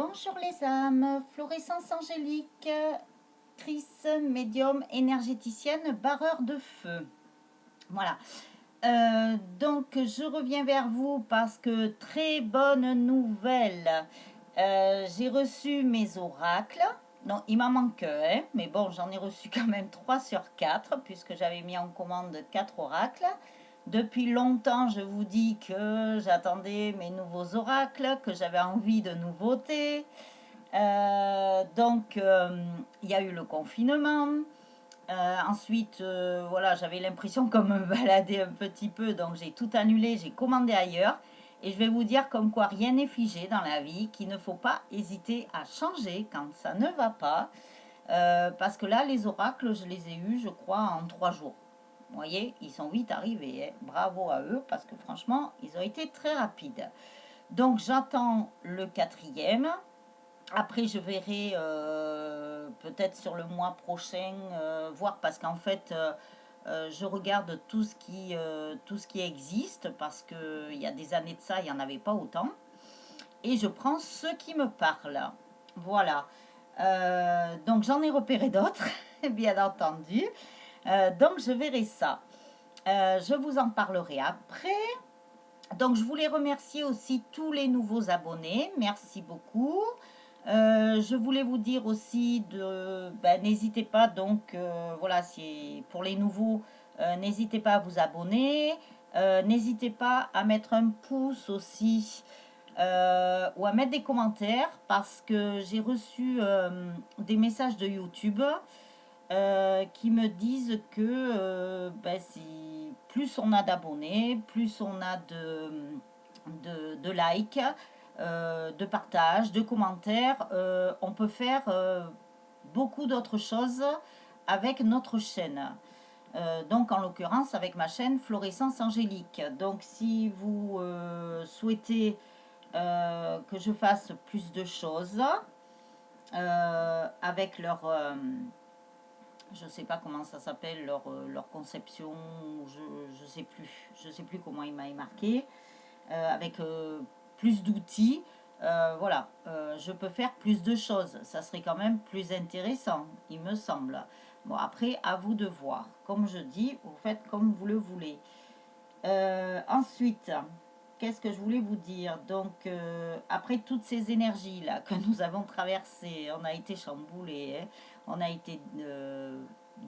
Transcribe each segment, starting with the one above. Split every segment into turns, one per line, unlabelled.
Bonjour les âmes, Fluorescence angélique, Chris, médium, énergéticienne, barreur de feu. Voilà. Donc je reviens vers vous parce que très bonne nouvelle. J'ai reçu mes oracles. Non, il m'en manque un, hein, mais bon, j'en ai reçu quand même 3 sur 4 puisque j'avais mis en commande 4 oracles. Depuis longtemps, je vous dis que j'attendais mes nouveaux oracles, que j'avais envie de nouveautés. Il y a eu le confinement. Ensuite, voilà, j'avais l'impression qu'on me baladait un petit peu, donc j'ai tout annulé, j'ai commandé ailleurs. Et je vais vous dire comme quoi rien n'est figé dans la vie, qu'il ne faut pas hésiter à changer quand ça ne va pas. Parce que là, les oracles, je les ai eus, je crois, en 3 jours. Vous voyez, ils sont vite arrivés, hein. Bravo à eux, parce que franchement, ils ont été très rapides. Donc j'attends le quatrième. Après, je verrai peut-être sur le mois prochain, voir parce qu'en fait, je regarde tout ce qui existe parce qu'il y a des années de ça, il n'y en avait pas autant. Et je prends ce qui me parle. Voilà. Donc, j'en ai repéré d'autres, bien entendu. Donc, je verrai ça. Je vous en parlerai après. Donc, je voulais remercier aussi tous les nouveaux abonnés. Merci beaucoup. Je voulais vous dire aussi n'hésitez pas donc voilà, c'est pour les nouveaux, n'hésitez pas à vous abonner, n'hésitez pas à mettre un pouce aussi ou à mettre des commentaires parce que j'ai reçu des messages de YouTube qui me disent que si plus on a d'abonnés, plus on a de likes, de partages, de commentaires, on peut faire beaucoup d'autres choses avec notre chaîne. Donc en l'occurrence avec ma chaîne Fluorescence angélique. Donc si vous souhaitez que je fasse plus de choses avec leur je sais pas comment ça s'appelle leur conception, je sais plus comment il m'a marqué, avec plus d'outils, voilà, je peux faire plus de choses, ça serait quand même plus intéressant, il me semble. Bon, après, à vous de voir. Comme je dis, vous faites comme vous le voulez. Ensuite, qu'est-ce que je voulais vous dire? Donc, après toutes ces énergies-là que nous avons traversées, on a été chamboulés, hein, on a été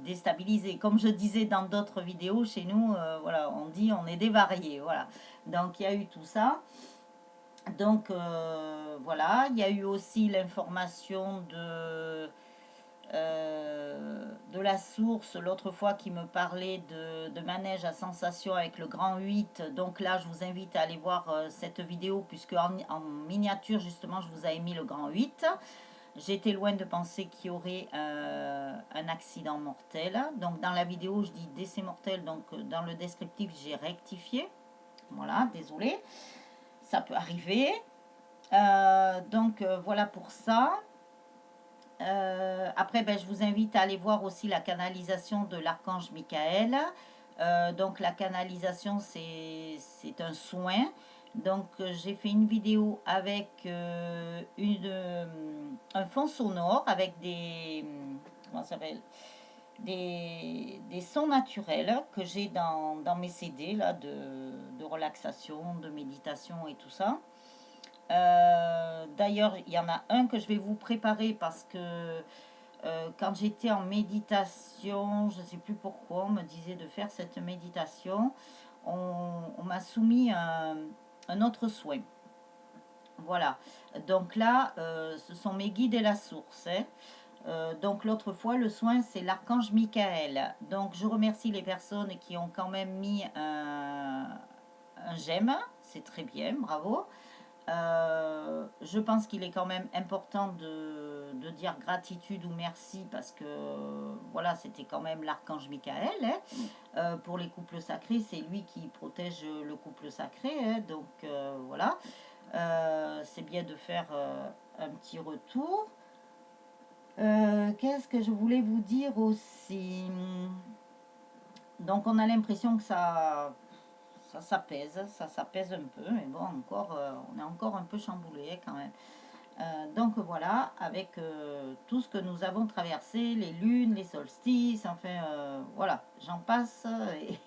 déstabilisés. Comme je disais dans d'autres vidéos, chez nous, voilà, on dit on est dévariés, voilà. Donc, il y a eu tout ça. Donc, voilà, il y a eu aussi l'information de la source l'autre fois qui me parlait de manège à sensation avec le grand 8. Donc là, je vous invite à aller voir cette vidéo puisque en miniature, justement, je vous ai mis le grand 8. J'étais loin de penser qu'il y aurait un accident mortel. Donc dans la vidéo, je dis décès mortel. Donc dans le descriptif, j'ai rectifié. Voilà, désolé. Ça peut arriver. Voilà pour ça. Après, je vous invite à aller voir aussi la canalisation de l'archange Michael. Donc la canalisation, c'est un soin. Donc j'ai fait une vidéo avec un fond sonore avec comment ça s'appelle, des sons naturels que j'ai dans mes CD là, de relaxation, de méditation et tout ça. D'ailleurs, il y en a un que je vais vous préparer parce que quand j'étais en méditation, je ne sais plus pourquoi, on me disait de faire cette méditation. On m'a soumis un autre soin. Voilà. Donc là, ce sont mes guides et la source, hein. Donc l'autre fois, le soin, c'est l'archange Michael. Donc je remercie les personnes qui ont quand même mis un j'aime. C'est très bien, bravo. Je pense qu'il est quand même important de dire gratitude ou merci parce que voilà, c'était quand même l'archange Michael, hein. Pour les couples sacrés, c'est lui qui protège le couple sacré, hein. Donc voilà, c'est bien de faire un petit retour. Qu'est-ce que je voulais vous dire aussi? Donc on a l'impression que ça s'apaise un peu, mais bon, encore, on est encore un peu chamboulé quand même. Donc voilà, avec tout ce que nous avons traversé, les lunes, les solstices, enfin voilà, j'en passe, et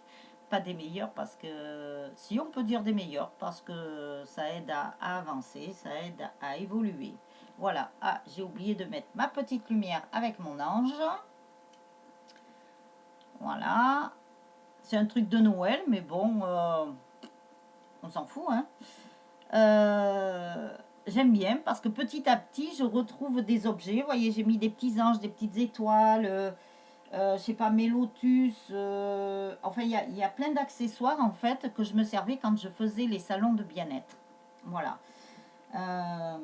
pas des meilleurs parce que, si on peut dire des meilleurs, parce que ça aide à avancer, ça aide à évoluer. Voilà, ah, j'ai oublié de mettre ma petite lumière avec mon ange. Voilà, c'est un truc de Noël, mais bon, on s'en fout, hein. J'aime bien parce que petit à petit, je retrouve des objets. Vous voyez, j'ai mis des petits anges, des petites étoiles, je sais pas, mes lotus. Enfin, il y a plein d'accessoires en fait que je me servais quand je faisais les salons de bien-être. Voilà. Euh,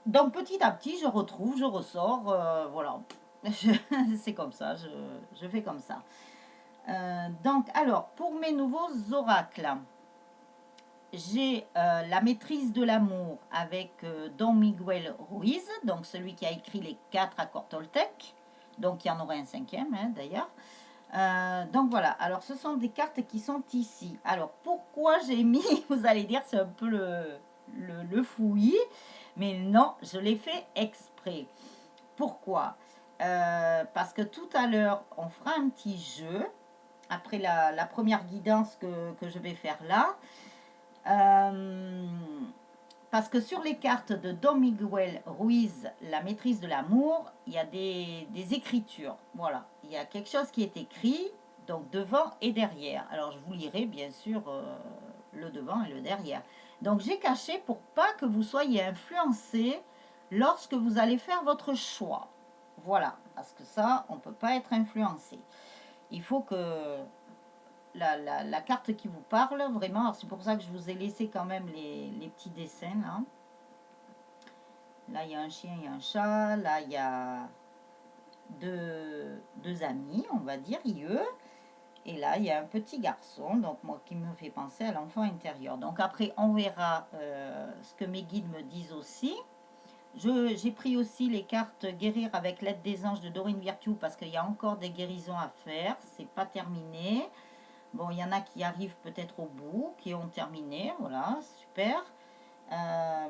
donc petit à petit, je retrouve, je ressors. Voilà. C'est comme ça, je fais comme ça. Donc, alors, pour mes nouveaux oracles. J'ai la maîtrise de l'amour avec Don Miguel Ruiz, donc celui qui a écrit les 4 accords Toltec. Donc il y en aura un cinquième hein, d'ailleurs. Donc voilà, alors ce sont des cartes qui sont ici. Alors pourquoi j'ai mis, vous allez dire c'est un peu le fouillis, mais non, je l'ai fait exprès. Pourquoi Parce que tout à l'heure, on fera un petit jeu, après la première guidance que je vais faire là. Euh, Parce que sur les cartes de Don Miguel Ruiz, la maîtrise de l'amour, il y a des écritures. Voilà, il y a quelque chose qui est écrit, donc devant et derrière. Alors je vous lirai bien sûr le devant et le derrière. Donc j'ai caché pour pas que vous soyez influencé lorsque vous allez faire votre choix. Voilà, parce que ça, on ne peut pas être influencé. Il faut que la carte qui vous parle, vraiment, c'est pour ça que je vous ai laissé quand même les petits dessins, là. Là, il y a un chien et un chat. Là, il y a deux amis, on va dire, eux. Et là, il y a un petit garçon, donc moi, qui me fait penser à l'enfant intérieur. Donc après, on verra ce que mes guides me disent aussi. J'ai pris aussi les cartes Guérir avec l'aide des anges de Dorine Virtue parce qu'il y a encore des guérisons à faire. C'est pas terminé. Bon, il y en a qui arrivent peut-être au bout, qui ont terminé. Voilà, super.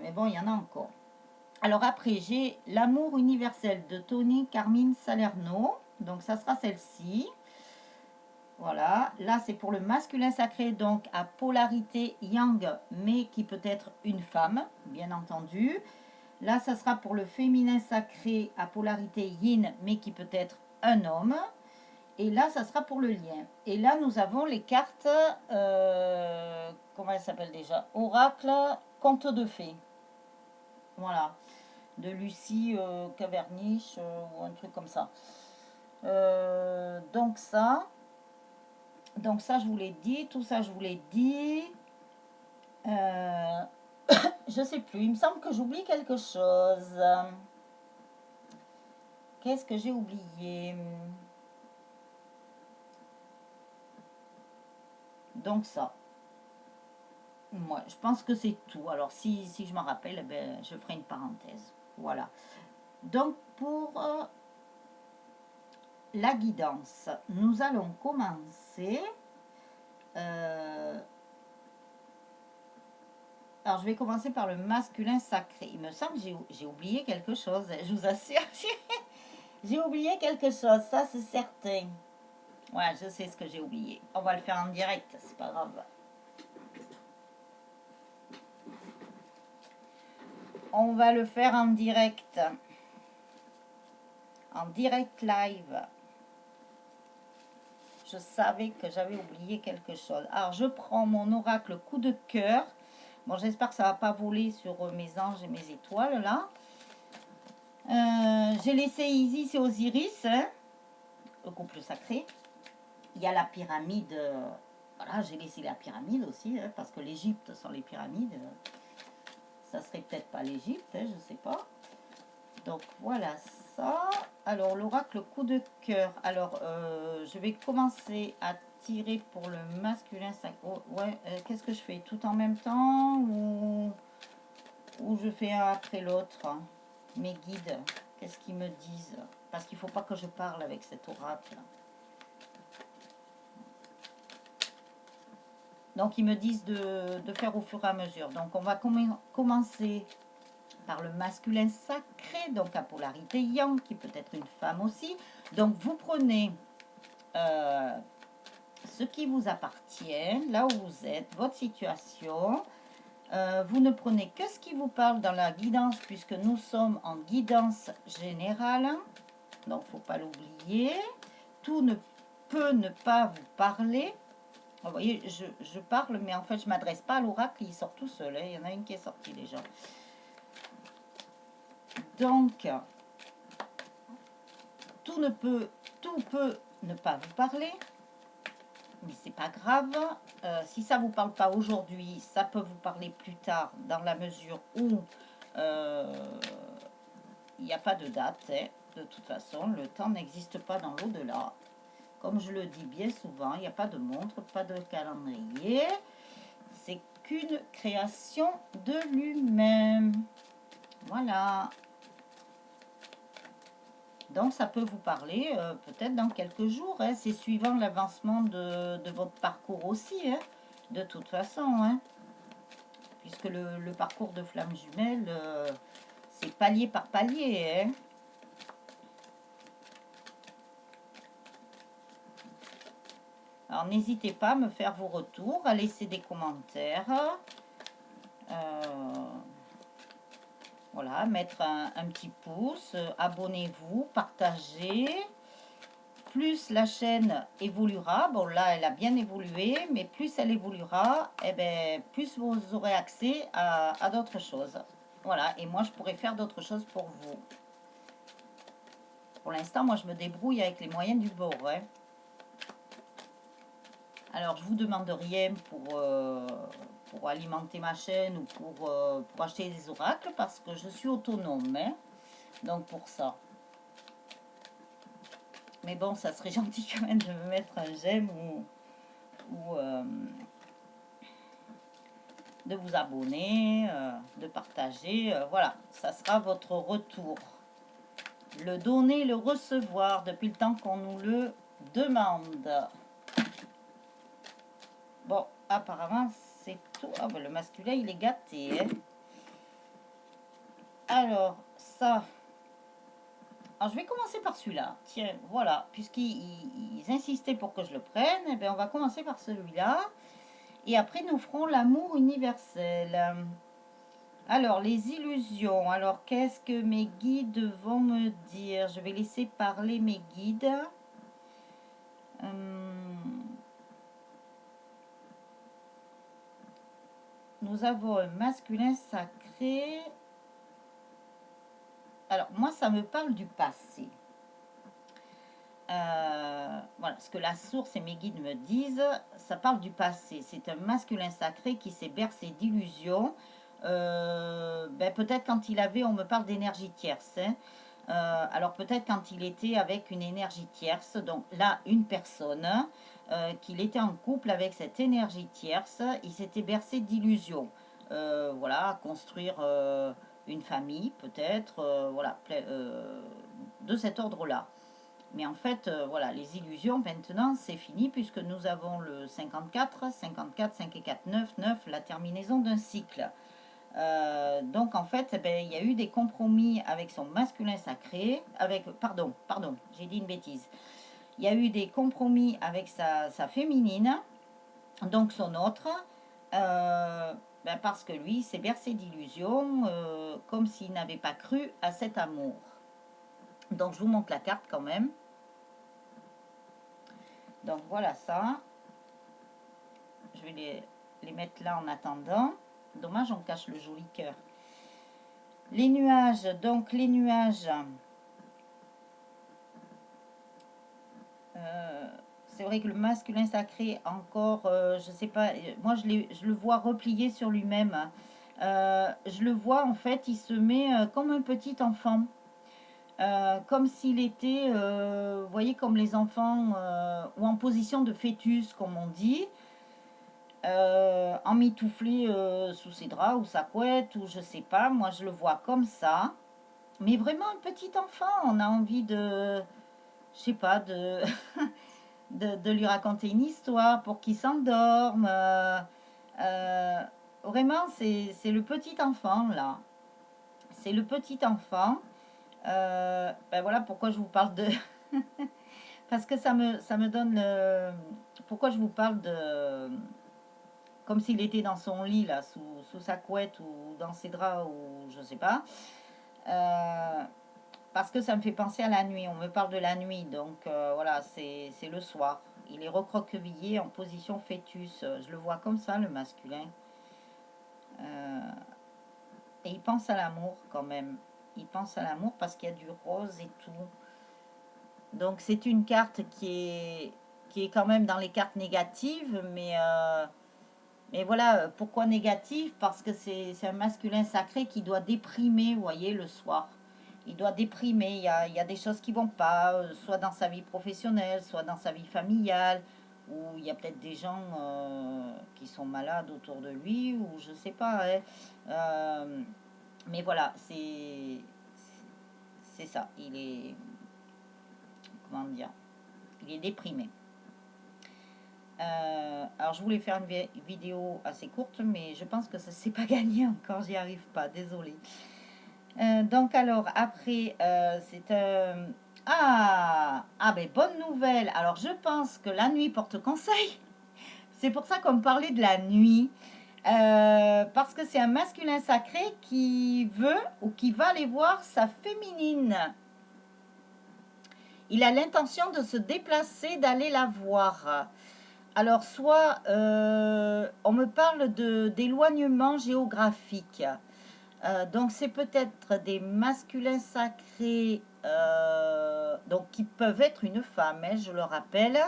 Mais bon, il y en a encore. Alors après, j'ai L'amour universel de Tony Carmine Salerno. Donc ça sera celle-ci. Voilà. Là, c'est pour le masculin sacré, donc à polarité yang, mais qui peut être une femme, bien entendu. Là, ça sera pour le féminin sacré à polarité yin, mais qui peut être un homme. Et là, ça sera pour le lien. Et là, nous avons les cartes, comment elles s'appellent déjà? Oracle, conte de fées. Voilà. De Lucie Caverniche ou un truc comme ça. Donc ça, je vous l'ai dit. Tout ça, je vous l'ai dit. Je sais plus. Il me semble que j'oublie quelque chose. Qu'est-ce que j'ai oublié? Donc ça. Moi, je pense que c'est tout. Alors, si je m'en rappelle, eh ben, je ferai une parenthèse. Voilà. Donc, pour la guidance, nous allons commencer. Alors, je vais commencer par le masculin sacré. Il me semble que j'ai oublié quelque chose. Je vous assure, j'ai oublié quelque chose. Ça, c'est certain. Ouais, je sais ce que j'ai oublié. On va le faire en direct, c'est pas grave. On va le faire en direct. En direct live. Je savais que j'avais oublié quelque chose. Alors, je prends mon oracle coup de cœur. Bon, j'espère que ça ne va pas voler sur mes anges et mes étoiles, là. J'ai laissé Isis et Osiris, hein, le couple sacré. Il y a la pyramide. Voilà, j'ai laissé la pyramide aussi, hein, parce que l'Égypte sont les pyramides. Ça serait peut-être pas l'Égypte, hein, je ne sais pas. Donc, voilà ça. Alors, l'oracle coup de cœur. Alors, je vais commencer à tirer pour le masculin. Oh, ouais, qu'est-ce que je fais? Tout en même temps ou je fais un après l'autre? Mes guides, qu'est-ce qu'ils me disent? Parce qu'il ne faut pas que je parle avec cet oracle. Donc, ils me disent de faire au fur et à mesure. Donc, on va commencer par le masculin sacré, donc à polarité yang, qui peut être une femme aussi. Donc vous prenez ce qui vous appartient, là où vous êtes, votre situation. Vous ne prenez que ce qui vous parle dans la guidance, puisque nous sommes en guidance générale. Donc, il ne faut pas l'oublier. Tout ne peut ne pas vous parler. Vous voyez, je parle, mais en fait, je ne m'adresse pas à l'oracle. Il sort tout seul. Il y en a une qui est sortie déjà. Donc, tout peut ne pas vous parler. Mais c'est pas grave. Si ça vous parle pas aujourd'hui, ça peut vous parler plus tard, dans la mesure où il n'y a pas de date. Hein. De toute façon, le temps n'existe pas dans l'au-delà. Comme je le dis bien souvent, il n'y a pas de montre, pas de calendrier. C'est qu'une création de lui-même. Voilà. Donc, ça peut vous parler peut-être dans quelques jours. Hein. C'est suivant l'avancement de votre parcours aussi. Hein. De toute façon. Hein. Puisque le parcours de flamme jumelle, c'est palier par palier. Hein. Alors, n'hésitez pas à me faire vos retours, à laisser des commentaires. Voilà, mettre un petit pouce, abonnez-vous, partagez. Plus la chaîne évoluera, bon là elle a bien évolué, mais plus elle évoluera, et bien, plus vous aurez accès à d'autres choses. Voilà, et moi je pourrais faire d'autres choses pour vous. Pour l'instant, moi je me débrouille avec les moyens du bord. Hein. Alors je vous demande rien pour alimenter ma chaîne ou pour acheter des oracles parce que je suis autonome. Hein. Donc pour ça. Mais bon, ça serait gentil quand même de me mettre un j'aime ou de vous abonner, de partager. Voilà, ça sera votre retour. Le donner, le recevoir depuis le temps qu'on nous le demande. Bon, apparemment, c'est tout. Ah, ben, le masculin, il est gâté. Hein. Alors, ça... Alors, je vais commencer par celui-là. Tiens, voilà. Puisqu'ils insistaient pour que je le prenne, eh bien, on va commencer par celui-là. Et après, nous ferons l'amour universel. Alors, les illusions. Alors, qu'est-ce que mes guides vont me dire? Je vais laisser parler mes guides. Nous avons un masculin sacré. Alors, moi, ça me parle du passé. Voilà, ce que la source et mes guides me disent, ça parle du passé. C'est un masculin sacré qui s'est bercé d'illusions. Peut-être quand il avait, on me parle d'énergie tierce. Hein. Alors peut-être quand il était avec une énergie tierce, donc là, une personne, qu'il était en couple avec cette énergie tierce, il s'était bercé d'illusions. Voilà, construire une famille, peut-être, voilà, de cet ordre-là. Mais en fait, voilà, les illusions, maintenant, c'est fini puisque nous avons le 54, 54, 5 et 4, 9, 9, la terminaison d'un cycle. Donc, en fait, il y a eu des compromis avec son masculin sacré, pardon, j'ai dit une bêtise. Il y a eu des compromis avec sa féminine, donc son autre, parce que lui s'est bercé d'illusions, comme s'il n'avait pas cru à cet amour. Donc, je vous montre la carte quand même. Donc voilà ça. Je vais les mettre là en attendant. Dommage, on cache le joli cœur. Les nuages, donc les nuages. C'est vrai que le masculin sacré, encore, je sais pas, moi je le vois replié sur lui-même. Je le vois en fait, il se met comme un petit enfant. Comme s'il était, vous voyez, comme les enfants, ou en position de fœtus, comme on dit, emmitouflé sous ses draps ou sa couette, ou je sais pas, moi je le vois comme ça. Mais vraiment un petit enfant, on a envie de, je sais pas, de lui raconter une histoire pour qu'il s'endorme. Vraiment, c'est le petit enfant là. c'est le petit enfant. Ben voilà pourquoi je vous parle de... Parce que ça me donne le... Pourquoi je vous parle de... Comme s'il était dans son lit, là, sous sa couette ou dans ses draps ou je sais pas. Euh, Parce que ça me fait penser à la nuit. On me parle de la nuit, donc voilà, c'est le soir. Il est recroquevillé en position fœtus. Je le vois comme ça, le masculin. Euh, et il pense à l'amour quand même. Il pense à l'amour parce qu'il y a du rose et tout. Donc c'est une carte qui est quand même dans les cartes négatives, mais voilà, pourquoi négative? Parce que c'est un masculin sacré qui doit déprimer, vous voyez, le soir. Il doit déprimer, il y a des choses qui vont pas, soit dans sa vie professionnelle, soit dans sa vie familiale, ou il y a peut-être des gens qui sont malades autour de lui, ou je sais pas, hein. Euh, mais voilà, c'est ça. Il est, comment dire, il est déprimé. Alors, je voulais faire une vidéo assez courte, mais je pense que ça c'est pas gagné encore, j'y arrive pas, désolée. Donc, alors, après, c'est... ben bonne nouvelle. Alors, je pense que la nuit porte conseil. C'est pour ça qu'on me parlait de la nuit. Parce que c'est un masculin sacré qui veut ou qui va aller voir sa féminine. Il a l'intention de se déplacer, d'aller la voir. Alors, soit on me parle d'éloignement géographique. Donc, c'est peut-être des masculins sacrés, donc qui peuvent être une femme, hein, je le rappelle,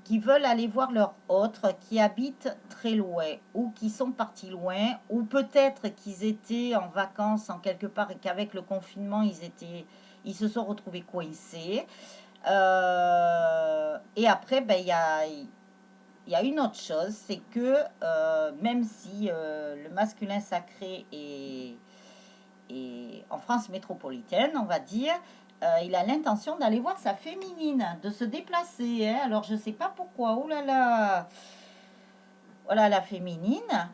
qui veulent aller voir leur autre, qui habitent très loin, ou qui sont partis loin, ou peut-être qu'ils étaient en vacances en quelque part et qu'avec le confinement, ils se sont retrouvés coincés. Et après, ben, il y a une autre chose, c'est que même si le masculin sacré est en France métropolitaine, on va dire, il a l'intention d'aller voir sa féminine, de se déplacer, hein. Alors je ne sais pas pourquoi, oh là là, voilà la féminine.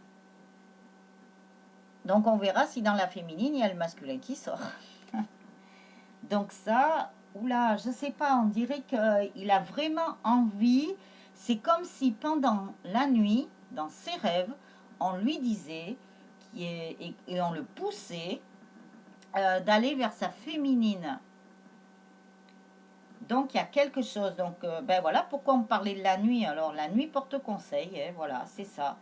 Donc on verra si dans la féminine, il y a le masculin qui sort. Donc ça, oula, je sais pas, on dirait qu'il a vraiment envie. C'est comme si pendant la nuit, dans ses rêves, on lui disait et on le poussait d'aller vers sa féminine. Donc il y a quelque chose. Donc ben voilà pourquoi on parlait de la nuit. Alors la nuit porte conseil, hein, voilà, c'est ça.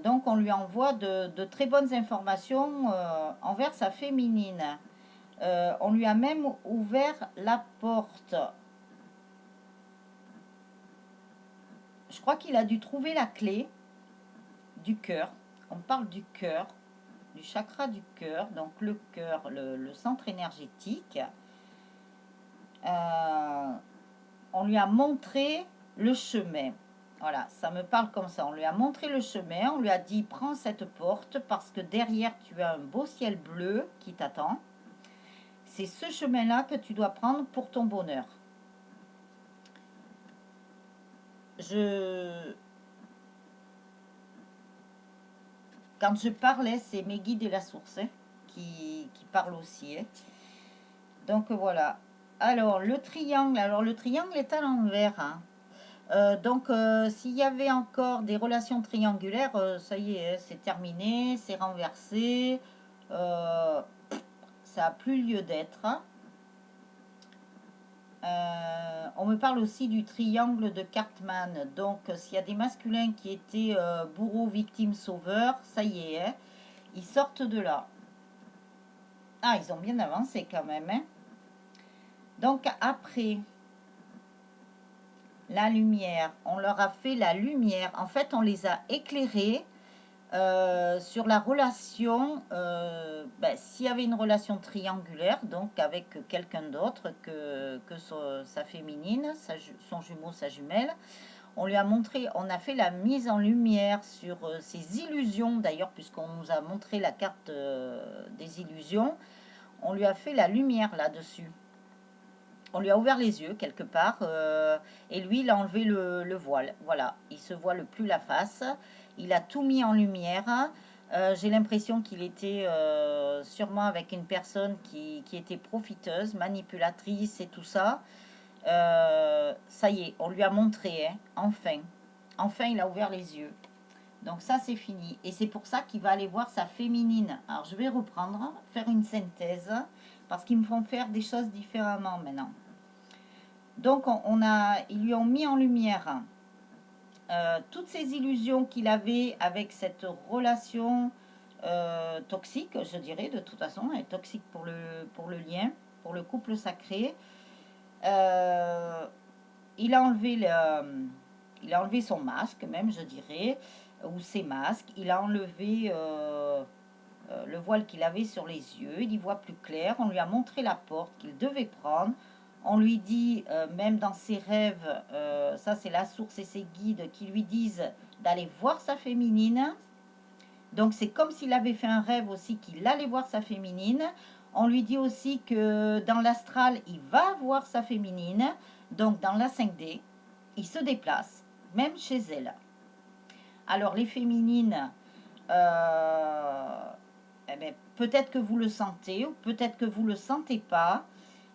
Donc on lui envoie de très bonnes informations envers sa féminine. On lui a même ouvert la porte. Je crois qu'il a dû trouver la clé du cœur. On parle du cœur, du chakra du cœur, donc le cœur, le centre énergétique. On lui a montré le chemin. Voilà, ça me parle comme ça. On lui a montré le chemin, on lui a dit prends cette porte parce que derrière tu as un beau ciel bleu qui t'attend. C'est ce chemin-là que tu dois prendre pour ton bonheur. Quand je parlais, c'est mes guides et la source hein, qui parlent aussi. Hein. Donc voilà. Alors le triangle est à l'envers. Hein. Donc s'il y avait encore des relations triangulaires, ça y est, c'est terminé, c'est renversé. Ça n'a plus lieu d'être. On me parle aussi du triangle de Cartman. Donc, s'il y a des masculins qui étaient bourreaux, victimes, sauveurs, ça y est, hein, ils sortent de là. Ah, ils ont bien avancé quand même. Hein. Donc, après, la lumière, on leur a fait la lumière. En fait, on les a éclairés sur la relation, ben, s'il y avait une relation triangulaire, donc avec quelqu'un d'autre que sa féminine, son jumeau, sa jumelle, on lui a montré, on a fait la mise en lumière sur ses illusions, d'ailleurs, puisqu'on nous a montré la carte des illusions, on lui a fait la lumière là-dessus. On lui a ouvert les yeux quelque part et lui il a enlevé le voile. Voilà, il se voile plus la face. Il a tout mis en lumière. J'ai l'impression qu'il était sûrement avec une personne qui était profiteuse, manipulatrice et tout ça. Ça y est, on lui a montré, hein, enfin. Enfin, il a ouvert les yeux. Donc ça, c'est fini. Et c'est pour ça qu'il va aller voir sa féminine. Alors, je vais reprendre, faire une synthèse, parce qu'ils me font faire des choses différemment maintenant. Donc, ils lui ont mis en lumière toutes ces illusions qu'il avait avec cette relation toxique, je dirais, de toute façon, elle est toxique pour le lien, pour le couple sacré. Il a enlevé il a enlevé son masque, même, je dirais, ou ses masques. Il a enlevé le voile qu'il avait sur les yeux. Il y voit plus clair. On lui a montré la porte qu'il devait prendre. On lui dit, même dans ses rêves, ça c'est la source et ses guides qui lui disent d'aller voir sa féminine. Donc c'est comme s'il avait fait un rêve aussi qu'il allait voir sa féminine. On lui dit aussi que dans l'astral, il va voir sa féminine. Donc dans la 5D, il se déplace, même chez elle. Alors les féminines, eh ben, peut-être que vous le sentez ou peut-être que vous ne le sentez pas,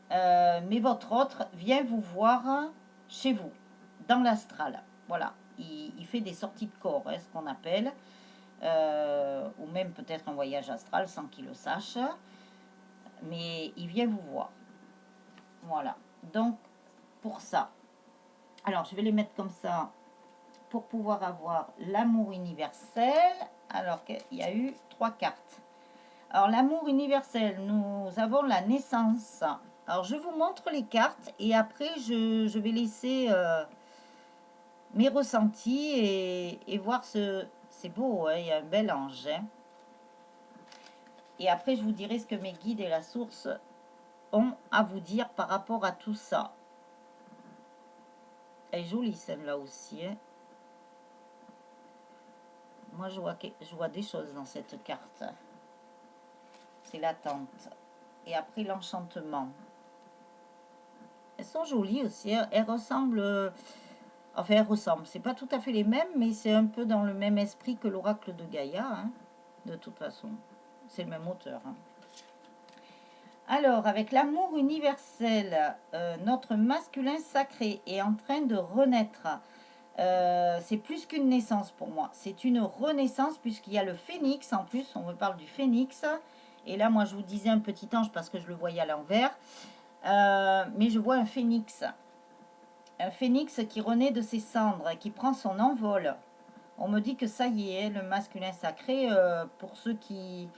mais votre autre vient vous voir chez vous, dans l'astral. Voilà, il fait des sorties de corps, hein, ce qu'on appelle, ou même peut-être un voyage astral sans qu'il le sache, mais il vient vous voir. Voilà, donc pour ça. Alors, je vais les mettre comme ça pour pouvoir avoir l'amour universel. Alors qu'il y a eu 3 cartes. Alors, l'amour universel, nous avons la naissance. Alors, je vous montre les cartes et après, je vais laisser mes ressentis et voir ce... C'est beau, hein, il y a un bel ange. Hein. Et après, je vous dirai ce que mes guides et la source ont à vous dire par rapport à tout ça. Elle est jolie, celle-là aussi. Hein. Moi, je vois des choses dans cette carte. C'est l'attente. Et après, l'enchantement. Elles sont jolies aussi. Elles ressemblent... Enfin, elles ressemblent. C'est pas tout à fait les mêmes, mais c'est un peu dans le même esprit que l'oracle de Gaïa. Hein, de toute façon. C'est le même auteur. Hein. Alors, avec l'amour universel, notre masculin sacré est en train de renaître. C'est plus qu'une naissance pour moi. C'est une renaissance puisqu'il y a le phénix en plus. On me parle du phénix. Et là, moi, je vous disais un petit ange parce que je le voyais à l'envers. Mais je vois un phénix. Un phénix qui renaît de ses cendres, qui prend son envol. On me dit que ça y est, le masculin sacré, pour ceux qui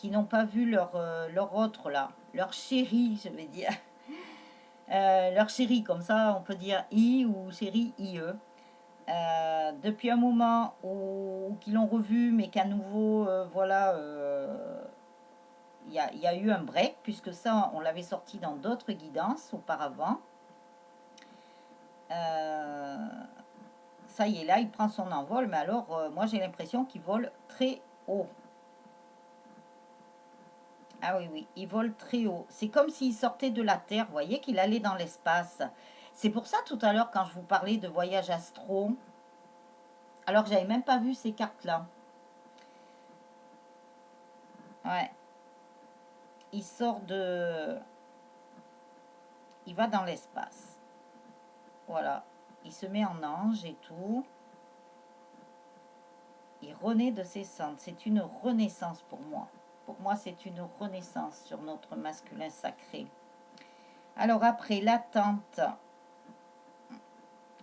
n'ont pas vu leur autre là, leur chéri, je vais dire. Leur chéri, comme ça, on peut dire I ou chéri IE. Depuis un moment où qu'ils l'ont revu, mais qu'à nouveau, voilà, il y a eu un break, puisque ça, on l'avait sorti dans d'autres guidances auparavant. Ça y est, là, il prend son envol, mais alors, moi, j'ai l'impression qu'il vole très haut. Ah oui, oui, il vole très haut. C'est comme s'il sortait de la Terre, vous voyez, qu'il allait dans l'espace. C'est pour ça, tout à l'heure, quand je vous parlais de voyage astro, alors que j'avais même pas vu ces cartes-là. Ouais. Il sort de... Il va dans l'espace. Voilà. Il se met en ange et tout. Il renaît de ses cendres. C'est une renaissance pour moi. Pour moi, c'est une renaissance sur notre masculin sacré. Alors après, l'attente.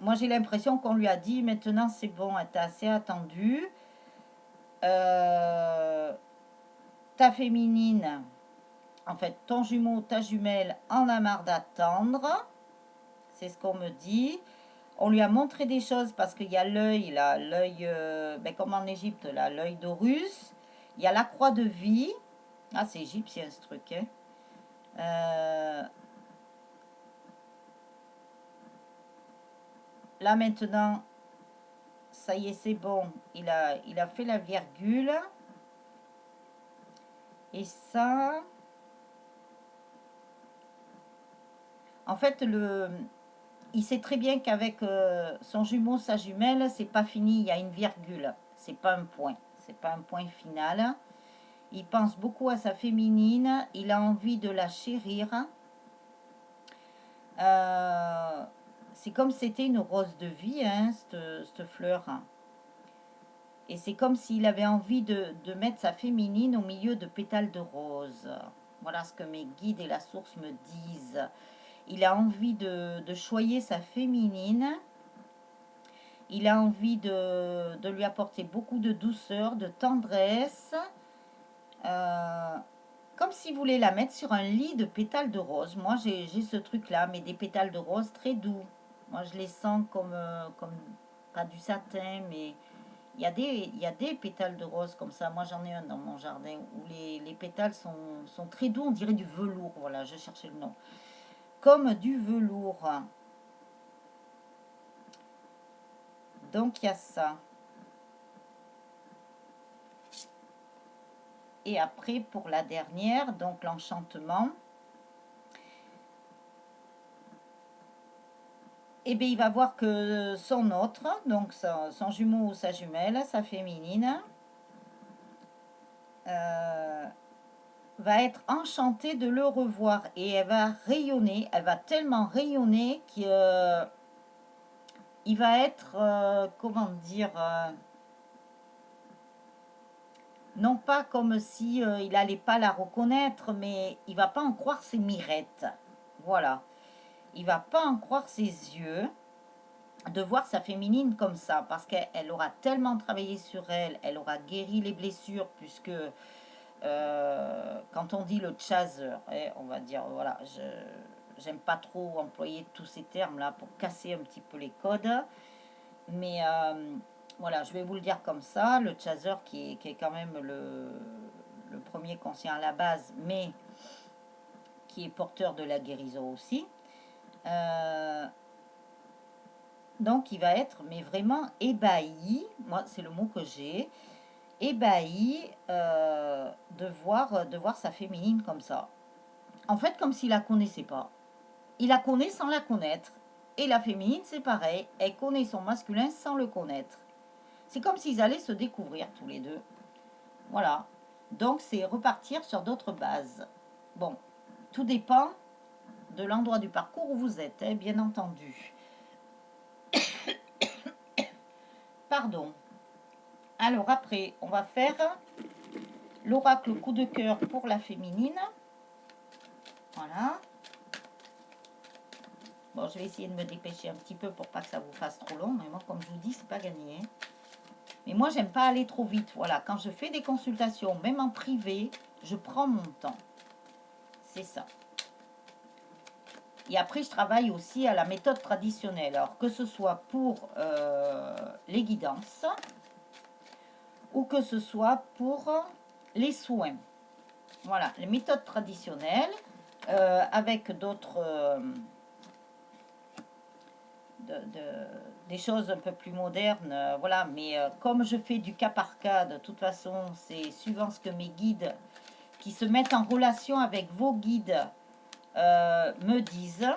Moi, j'ai l'impression qu'on lui a dit, maintenant, c'est bon, t'as assez attendu. Ta féminine, en fait, ton jumeau, ta jumelle, en a marre d'attendre. C'est ce qu'on me dit. On lui a montré des choses parce qu'il y a l'œil, là, l'œil, comme en Égypte, là, l'œil d'Horus. Il y a la croix de vie. Ah, c'est égyptien ce truc. Hein. Là maintenant, ça y est, c'est bon. Il a fait la virgule. Et ça... En fait, il sait très bien qu'avec son jumeau, sa jumelle, c'est pas fini. Il y a une virgule. C'est pas un point. c'est pas un point final. Il pense beaucoup à sa féminine, il a envie de la chérir. C'est comme si c'était une rose de vie, hein, cette fleur. Et c'est comme s'il avait envie de mettre sa féminine au milieu de pétales de rose. Voilà ce que mes guides et la source me disent. Il a envie de choyer sa féminine. Il a envie de lui apporter beaucoup de douceur, de tendresse. Comme s'il voulait la mettre sur un lit de pétales de rose. Moi, j'ai ce truc-là, mais des pétales de rose très doux. Moi, je les sens comme pas du satin, mais il y a des pétales de rose comme ça. Moi, j'en ai un dans mon jardin où les pétales sont très doux. On dirait du velours. Voilà, je cherchais le nom. Comme du velours. Donc, il y a ça. Et après, pour la dernière, donc l'enchantement, eh bien, il va voir que son autre, donc son jumeau ou sa jumelle, sa féminine, va être enchantée de le revoir. Et elle va rayonner, elle va tellement rayonner qu'il va être, comment dire, non pas comme si il n'allait pas la reconnaître, mais il va pas en croire ses mirettes. Voilà. Il va pas en croire ses yeux de voir sa féminine comme ça, parce qu'elle aura tellement travaillé sur elle, elle aura guéri les blessures, puisque quand on dit le chaser, on va dire, voilà, j'aime pas trop employer tous ces termes-là pour casser un petit peu les codes, mais voilà, je vais vous le dire comme ça, le chaser qui est quand même le premier conscient à la base, mais qui est porteur de la guérison aussi. Donc il va être mais vraiment ébahi, moi c'est le mot que j'ai, ébahi de voir sa féminine comme ça. En fait comme s'il la connaissait pas. Il la connaît sans la connaître. Et la féminine c'est pareil, elle connaît son masculin sans le connaître. C'est comme s'ils allaient se découvrir tous les deux. Voilà. Donc c'est repartir sur d'autres bases. Bon, tout dépend de l'endroit du parcours où vous êtes, hein, bien entendu. Pardon. Alors après, on va faire l'oracle coup de cœur pour la féminine. Voilà. Bon, je vais essayer de me dépêcher un petit peu pour pas que ça vous fasse trop long. Mais moi, comme je vous dis, c'est pas gagné. Mais moi, j'aime pas aller trop vite. Voilà, quand je fais des consultations, même en privé, je prends mon temps. C'est ça. Et après, je travaille aussi à la méthode traditionnelle. Alors, que ce soit pour les guidances ou que ce soit pour les soins. Voilà, les méthodes traditionnelles avec d'autres... des choses un peu plus modernes, voilà, mais comme je fais du cas par cas, de toute façon, c'est suivant ce que mes guides qui se mettent en relation avec vos guides me disent.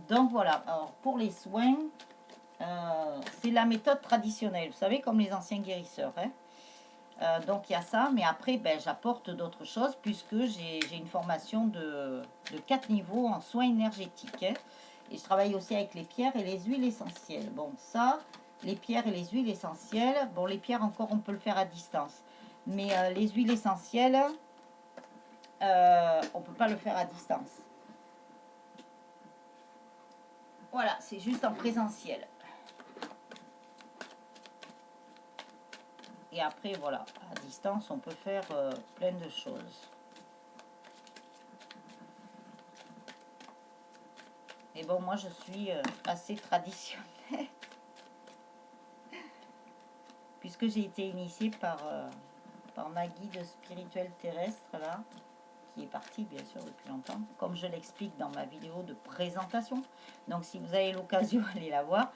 Donc voilà, alors pour les soins, c'est la méthode traditionnelle, vous savez, comme les anciens guérisseurs, hein. Donc il y a ça, mais après ben, j'apporte d'autres choses puisque j'ai une formation de 4 niveaux en soins énergétiques, hein. Et je travaille aussi avec les pierres et les huiles essentielles. Bon, ça, les pierres et les huiles essentielles, bon, les pierres encore, on peut le faire à distance. Mais les huiles essentielles, on ne peut pas le faire à distance. Voilà, c'est juste en présentiel. Et après, voilà, à distance, on peut faire plein de choses. Et bon, moi, je suis assez traditionnelle. Puisque j'ai été initiée par ma guide spirituelle terrestre, là, qui est partie, bien sûr, depuis longtemps, comme je l'explique dans ma vidéo de présentation. Donc, si vous avez l'occasion, allez la voir,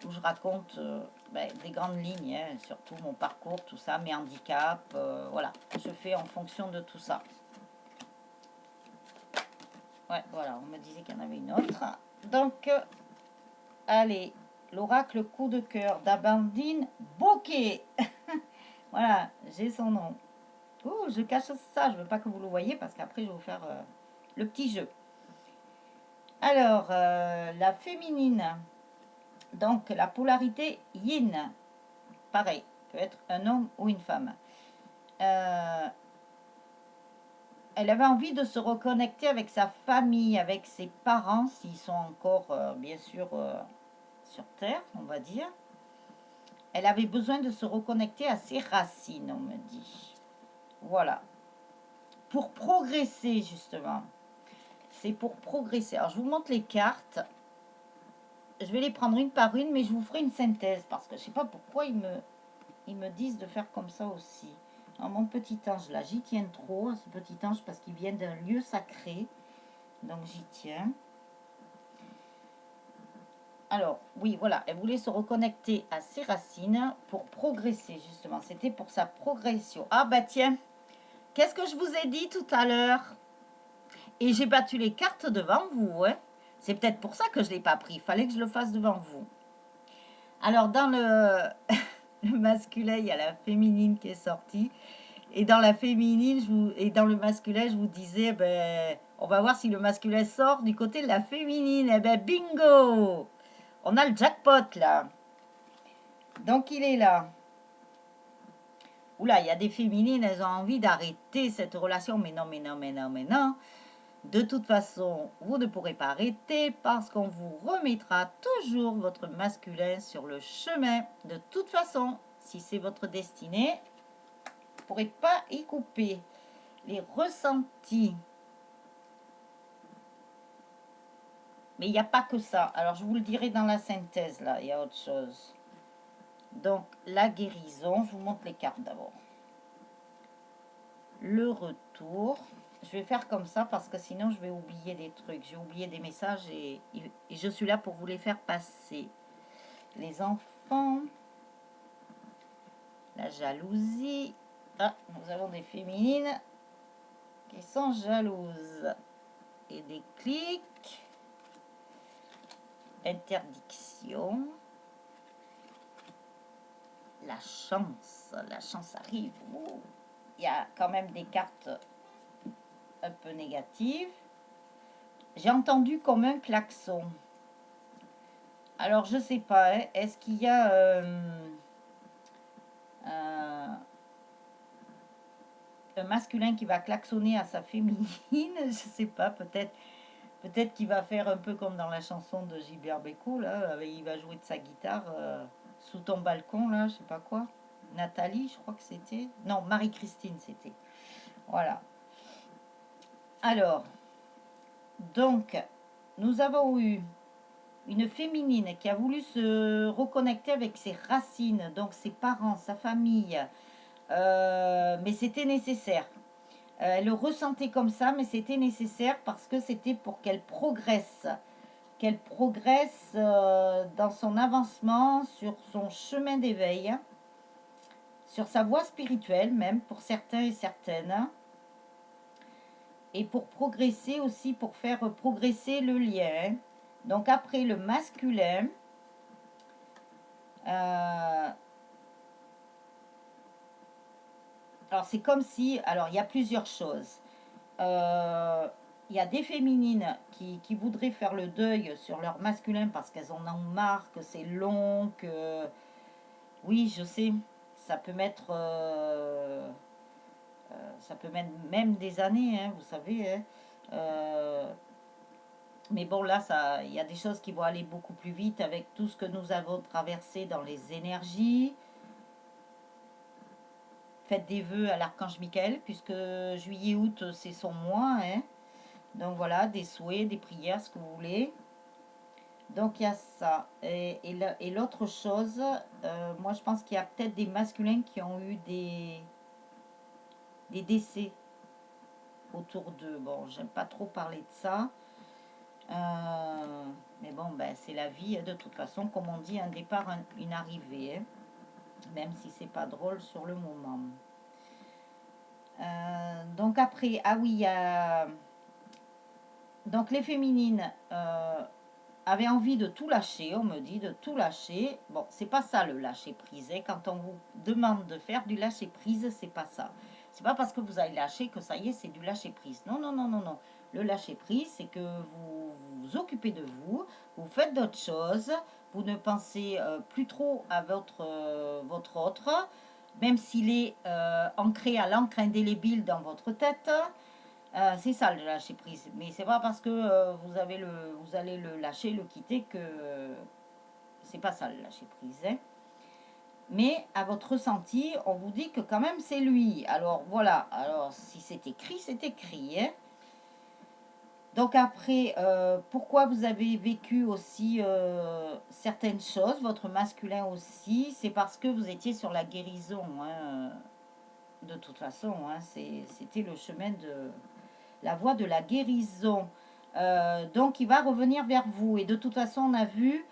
où je raconte des grandes lignes, hein, surtout mon parcours, tout ça, mes handicaps, voilà. Je fais en fonction de tout ça. Ouais, voilà, on me disait qu'il y en avait une autre. Donc, allez, l'oracle coup de cœur d'Amandine Bocquet. Voilà, j'ai son nom. Oh, je cache ça, je veux pas que vous le voyez parce qu'après je vais vous faire le petit jeu. Alors, la féminine, donc la polarité yin, pareil, peut être un homme ou une femme. Elle avait envie de se reconnecter avec sa famille, avec ses parents, s'ils sont encore, bien sûr, sur Terre, on va dire. Elle avait besoin de se reconnecter à ses racines, on me dit. Voilà. Pour progresser, justement. C'est pour progresser. Alors, je vous montre les cartes. Je vais les prendre une par une, mais je vous ferai une synthèse, parce que je ne sais pas pourquoi ils me disent de faire comme ça aussi. Alors, mon petit ange, là, j'y tiens trop, ce petit ange, parce qu'il vient d'un lieu sacré. Donc, j'y tiens. Alors, oui, voilà, elle voulait se reconnecter à ses racines pour progresser, justement. C'était pour sa progression. Ah, bah tiens, qu'est-ce que je vous ai dit tout à l'heure? Et j'ai battu les cartes devant vous, hein. C'est peut-être pour ça que je ne l'ai pas pris. Il fallait que je le fasse devant vous. Alors, dans le, le masculin, il y a la féminine qui est sortie. Et dans la féminine, et dans le masculin, je vous disais, ben, on va voir si le masculin sort du côté de la féminine. Eh ben, bingo! On a le jackpot, là. Donc, il est là. Oula, il y a des féminines, elles ont envie d'arrêter cette relation. Mais non, mais non, mais non, mais non. De toute façon, vous ne pourrez pas arrêter parce qu'on vous remettra toujours votre masculin sur le chemin. De toute façon, si c'est votre destinée, vous ne pourrez pas y couper. Les ressentis. Mais il n'y a pas que ça. Alors, je vous le dirai dans la synthèse, là. Il y a autre chose. Donc, la guérison. Je vous montre les cartes d'abord. Le retour. Je vais faire comme ça parce que sinon je vais oublier des trucs. J'ai oublié des messages et je suis là pour vous les faire passer. Les enfants. La jalousie. Ah, nous avons des féminines qui sont jalouses. Et des clics. Interdiction. La chance. La chance arrive. Ouh. Il y a quand même des cartes un peu négatives. J'ai entendu comme un klaxon. Alors, je sais pas, hein, est-ce qu'il y a un masculin qui va klaxonner à sa féminine? Je sais pas, peut-être qu'il va faire un peu comme dans la chanson de Gilbert Bécaud, là, il va jouer de sa guitare sous ton balcon, là, je sais pas quoi. Nathalie, je crois que c'était. Non, Marie-Christine, c'était. Voilà. Alors, donc, nous avons eu une féminine qui a voulu se reconnecter avec ses racines, donc ses parents, sa famille, mais c'était nécessaire. Elle le ressentait comme ça, mais c'était nécessaire parce que c'était pour qu'elle progresse dans son avancement, sur son chemin d'éveil, sur sa voie spirituelle même, pour certains et certaines, et pour progresser aussi, pour faire progresser le lien. Donc après le masculin, alors c'est comme si, alors il y a plusieurs choses. Il y a des féminines qui voudraient faire le deuil sur leur masculin parce qu'elles en ont marre, que c'est long, que... Oui, je sais, ça peut mettre... ça peut mettre même des années, hein, vous savez. Hein. Mais bon, là, il y a des choses qui vont aller beaucoup plus vite avec tout ce que nous avons traversé dans les énergies. Faites des vœux à l'archange Michael, puisque juillet-août, c'est son mois. Hein. Donc voilà, des souhaits, des prières, ce que vous voulez. Donc il y a ça. Et l'autre chose, moi je pense qu'il y a peut-être des masculins qui ont eu des décès autour d'eux. Bon, j'aime pas trop parler de ça. Mais bon, ben, c'est la vie. De toute façon, comme on dit, un départ, une arrivée. Hein. Même si c'est pas drôle sur le moment. Donc après, ah oui, il y a... Donc les féminines, avait envie de tout lâcher, on me dit de tout lâcher. Bon, c'est pas ça le lâcher prise, hein. Quand on vous demande de faire du lâcher prise, c'est pas ça. C'est pas parce que vous avez lâché que ça y est, c'est du lâcher prise. Non, non, non, non, non. Le lâcher prise, c'est que vous vous occupez de vous, vous faites d'autres choses, vous ne pensez plus trop à votre autre, même s'il est ancré à l'encre indélébile dans votre tête. C'est ça le lâcher prise. Mais c'est pas parce que vous allez le lâcher, le quitter que c'est pas ça le lâcher prise, hein. Mais à votre ressenti, on vous dit que quand même c'est lui. Alors voilà. Alors si c'est écrit, c'est écrit, hein. Donc après, pourquoi vous avez vécu aussi certaines choses, votre masculin aussi, c'est parce que vous étiez sur la guérison, hein, de toute façon, hein, c'était le chemin de la voie de la guérison. Donc il va revenir vers vous. Et de toute façon, on a vu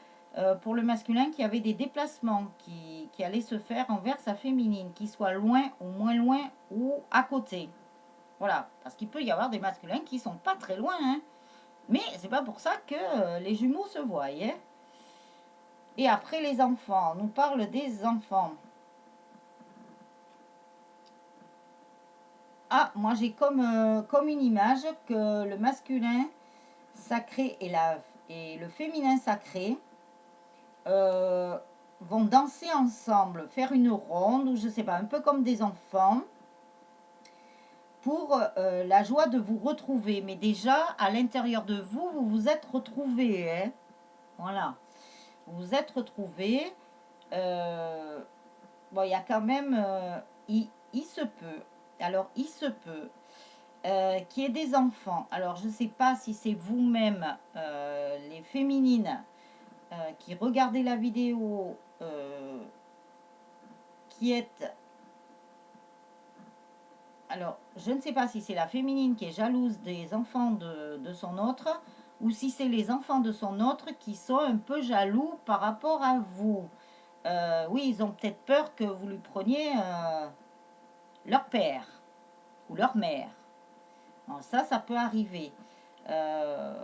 pour le masculin qu'il y avait des déplacements qui allaient se faire envers sa féminine, qu'il soit loin ou moins loin ou à côté. Voilà, parce qu'il peut y avoir des masculins qui sont pas très loin, hein. Mais c'est pas pour ça que les jumeaux se voient, hein. Et après les enfants, on nous parle des enfants. Ah, moi j'ai comme une image que le masculin sacré et le féminin sacré euh, vont danser ensemble, faire une ronde, ou je sais pas, un peu comme des enfants, pour la joie de vous retrouver. Mais déjà, à l'intérieur de vous, vous vous êtes retrouvés, hein. Voilà. Vous vous êtes retrouvés. Bon, il y a quand même... il se peut. Alors, il se peut qu'il y ait des enfants. Alors, je ne sais pas si c'est vous-même, les féminines, qui regardez la vidéo, qui êtes... Alors, je ne sais pas si c'est la féminine qui est jalouse des enfants de son autre, ou si c'est les enfants de son autre qui sont un peu jaloux par rapport à vous. Oui, ils ont peut-être peur que vous lui preniez leur père ou leur mère. Alors ça peut arriver. Euh,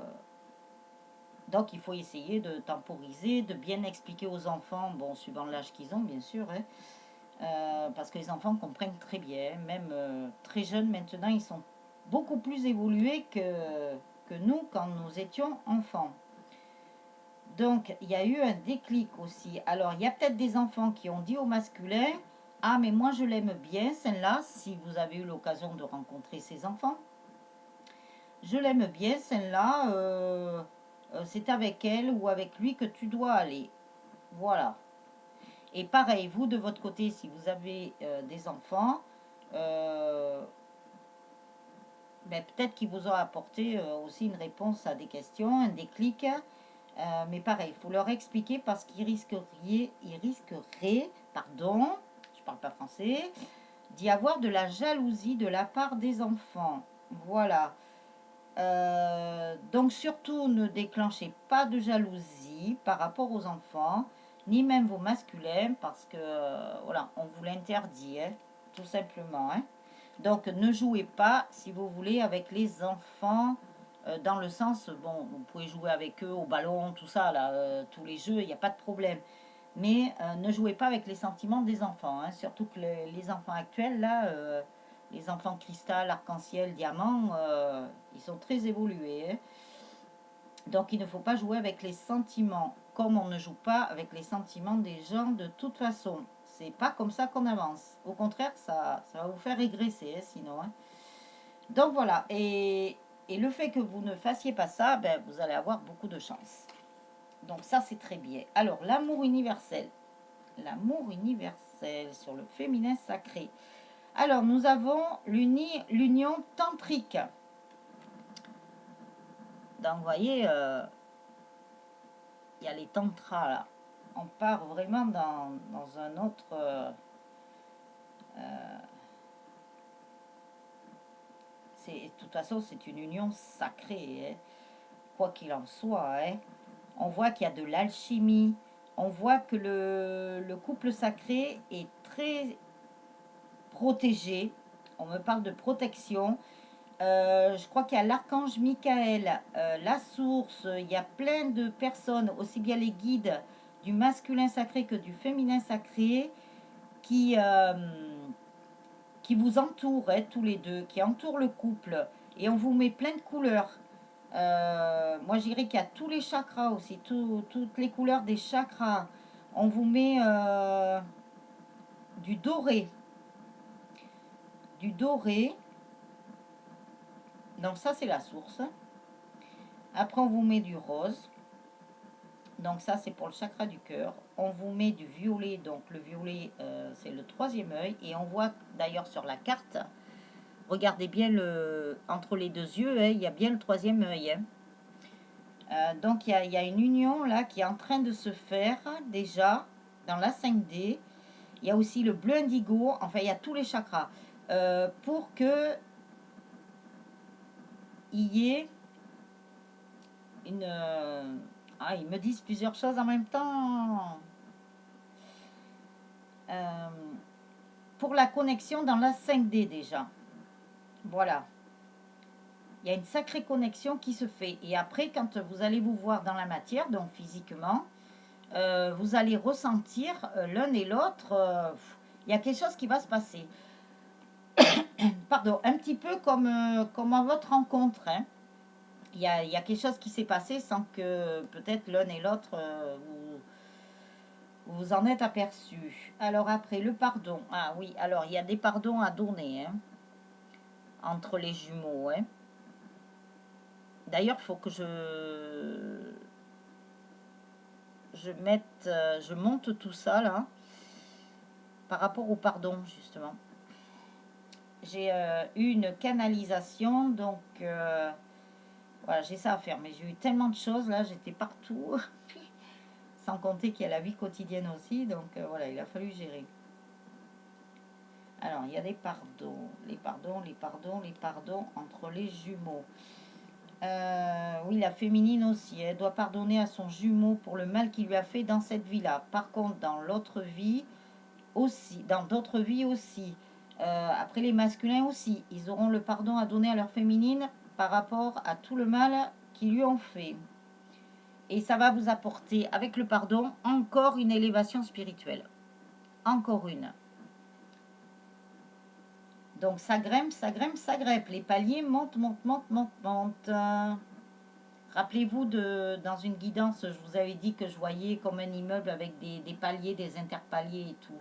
donc, il faut essayer de temporiser, de bien expliquer aux enfants, bon, suivant l'âge qu'ils ont, bien sûr, hein, parce que les enfants comprennent très bien, même très jeunes maintenant, ils sont beaucoup plus évolués que nous quand nous étions enfants. Donc, il y a eu un déclic aussi. Alors, il y a peut-être des enfants qui ont dit au masculin, ah, mais moi je l'aime bien, celle-là, si vous avez eu l'occasion de rencontrer ces enfants. Je l'aime bien, celle-là, c'est avec elle ou avec lui que tu dois aller. Voilà. Et pareil, vous de votre côté, si vous avez des enfants, euh, ben, peut-être qu'ils vous ont apporté aussi une réponse à des questions, un déclic. Mais pareil, il faut leur expliquer parce qu'ils risqueraient, pardon, je parle pas français, d'y avoir de la jalousie de la part des enfants. Voilà. Donc surtout, ne déclenchez pas de jalousie par rapport aux enfants, ni même vos masculins, parce que voilà, on vous l'interdit, hein, tout simplement, hein. Donc ne jouez pas, si vous voulez, avec les enfants, dans le sens, bon, vous pouvez jouer avec eux au ballon, tout ça, là, tous les jeux, il n'y a pas de problème. Mais ne jouez pas avec les sentiments des enfants, hein, surtout que les enfants actuels, là, les enfants cristal, arc-en-ciel, diamant, ils sont très évolués, hein. Donc il ne faut pas jouer avec les sentiments, comme on ne joue pas avec les sentiments des gens de toute façon. C'est pas comme ça qu'on avance. Au contraire, ça va vous faire régresser, hein, sinon, hein. Donc voilà, et le fait que vous ne fassiez pas ça, ben, vous allez avoir beaucoup de chance. Donc ça, c'est très bien. Alors, l'amour universel. L'amour universel sur le féminin sacré. Alors, nous avons l'union tantrique. Donc, vous voyez, il y a les tantras là. On part vraiment dans un autre... de toute façon, c'est une union sacrée, hein, quoi qu'il en soit, hein. On voit qu'il y a de l'alchimie. On voit que le couple sacré est très protégé. On me parle de protection. Je crois qu'il y a l'archange Michael, la source, il y a plein de personnes, aussi bien les guides du masculin sacré que du féminin sacré, qui, euh, qui vous entourent, hein, tous les deux, qui entourent le couple. Et on vous met plein de couleurs. Moi, je dirais qu'il y a tous les chakras aussi, toutes les couleurs des chakras. On vous met du doré. Du doré. Donc ça, c'est la source. Après, on vous met du rose. Donc ça, c'est pour le chakra du cœur. On vous met du violet. Donc le violet, c'est le troisième œil. Et on voit d'ailleurs sur la carte, regardez bien entre les deux yeux, hein, il y a bien le troisième œil. Hein. Donc il y a une union là qui est en train de se faire déjà dans la 5D. Il y a aussi le bleu indigo. Enfin, il y a tous les chakras. Pour que il y ait une... ah, ils me disent plusieurs choses en même temps. Pour la connexion dans la 5D déjà. Voilà. Il y a une sacrée connexion qui se fait. Et après, quand vous allez vous voir dans la matière, donc physiquement, vous allez ressentir l'un et l'autre. Il y a quelque chose qui va se passer. Pardon, un petit peu comme à votre rencontre. Hein. Il y a quelque chose qui s'est passé sans que peut-être l'un et l'autre vous en êtes aperçu. Alors après, le pardon. Ah oui, alors il y a des pardons à donner hein, entre les jumeaux. Hein. D'ailleurs, il faut que je monte tout ça là, par rapport au pardon justement. J'ai eu une canalisation, donc voilà, j'ai ça à faire. Mais j'ai eu tellement de choses là, j'étais partout. Sans compter qu'il y a la vie quotidienne aussi, donc voilà, il a fallu gérer. Alors, il y a des pardons, les pardons, les pardons, les pardons entre les jumeaux. Oui, la féminine aussi, elle doit pardonner à son jumeau pour le mal qu'il lui a fait dans cette vie-là. Par contre, dans l'autre vie aussi, dans d'autres vies aussi. Après, les masculins aussi, ils auront le pardon à donner à leur féminine par rapport à tout le mal qu'ils lui ont fait. Et ça va vous apporter, avec le pardon, encore une élévation spirituelle. Encore une. Donc ça grimpe, ça grimpe, ça grimpe. Les paliers montent, montent, montent, montent, montent. Rappelez-vous, dans une guidance, je vous avais dit que je voyais comme un immeuble avec des paliers, des interpaliers et tout.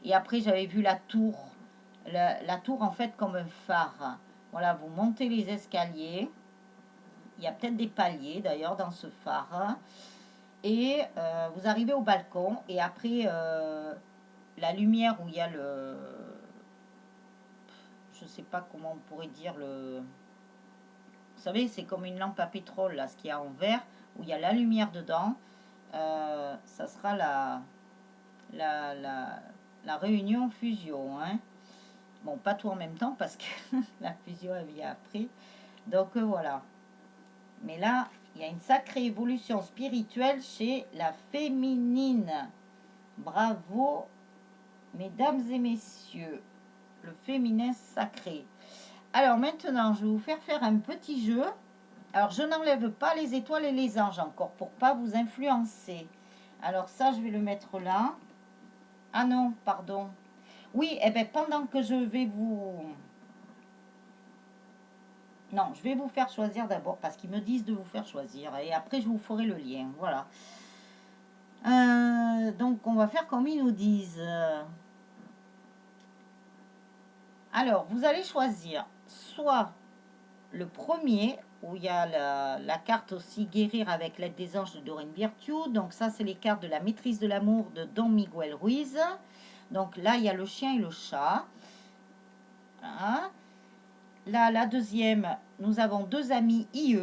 Et après, j'avais vu la tour. La tour, en fait, comme un phare. Voilà, vous montez les escaliers. Il y a peut-être des paliers, d'ailleurs, dans ce phare. Et vous arrivez au balcon. Et après, la lumière où il y a le... Je sais pas comment on pourrait dire le... Vous savez, c'est comme une lampe à pétrole, là, ce qu'il y a en vert, où il y a la lumière dedans. Ça sera la réunion fusion. Hein. Bon, pas tout en même temps, parce que la fusion, elle vient après. Donc, voilà. Mais là, il y a une sacrée évolution spirituelle chez la féminine. Bravo, mesdames et messieurs. Le féminin sacré. Alors, maintenant, je vais vous faire un petit jeu. Alors, je n'enlève pas les étoiles et les anges encore pour pas vous influencer. Alors, ça, je vais le mettre là. Ah non, pardon. Oui, eh bien, pendant que je vais vous... Non, je vais vous faire choisir d'abord parce qu'ils me disent de vous faire choisir. Et après, je vous ferai le lien. Voilà. Donc, on va faire comme ils nous disent. Alors, vous allez choisir soit le premier, où il y a la carte aussi guérir avec l'aide des anges de Doreen Virtue. Donc ça, c'est les cartes de la maîtrise de l'amour de Don Miguel Ruiz. Donc là, il y a le chien et le chat. Voilà. Là, la deuxième, nous avons deux amis IE.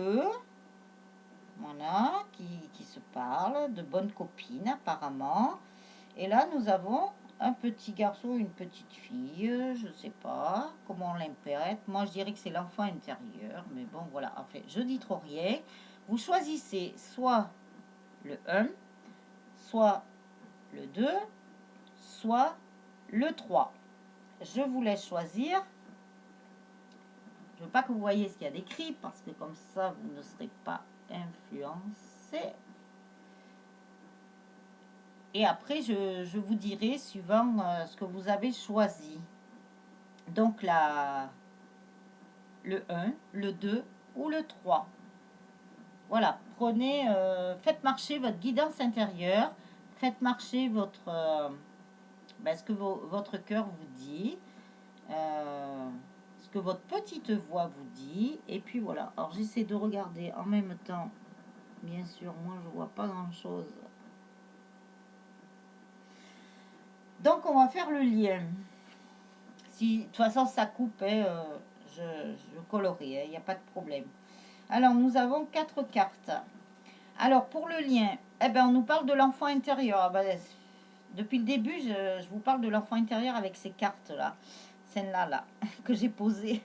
Voilà, qui se parlent, de bonnes copines apparemment. Et là, nous avons un petit garçon, une petite fille, je ne sais pas comment on l'interprète. Moi, je dirais que c'est l'enfant intérieur, mais bon, voilà. En fait, je dis trop rien. Vous choisissez soit le 1, soit le 2, soit le 3. Je vous laisse choisir. je veux pas que vous voyez ce qu'il y a d'écrit parce que comme ça, vous ne serez pas influencé. Et après, je vous dirai suivant ce que vous avez choisi. Donc, le 1, le 2 ou le 3. Voilà, prenez, faites marcher votre guidance intérieure, faites marcher ce que votre cœur vous dit, ce que votre petite voix vous dit, et puis voilà. Alors j'essaie de regarder en même temps, bien sûr, moi je vois pas grand chose. Donc on va faire le lien. Si, de toute façon ça coupe, hein, je colorerai, il n'y a pas de problème. Alors nous avons 4 cartes. Alors, pour le lien, eh ben, on nous parle de l'enfant intérieur. Ah ben, depuis le début, je vous parle de l'enfant intérieur avec ces cartes-là. Celle-là, là, que j'ai posées.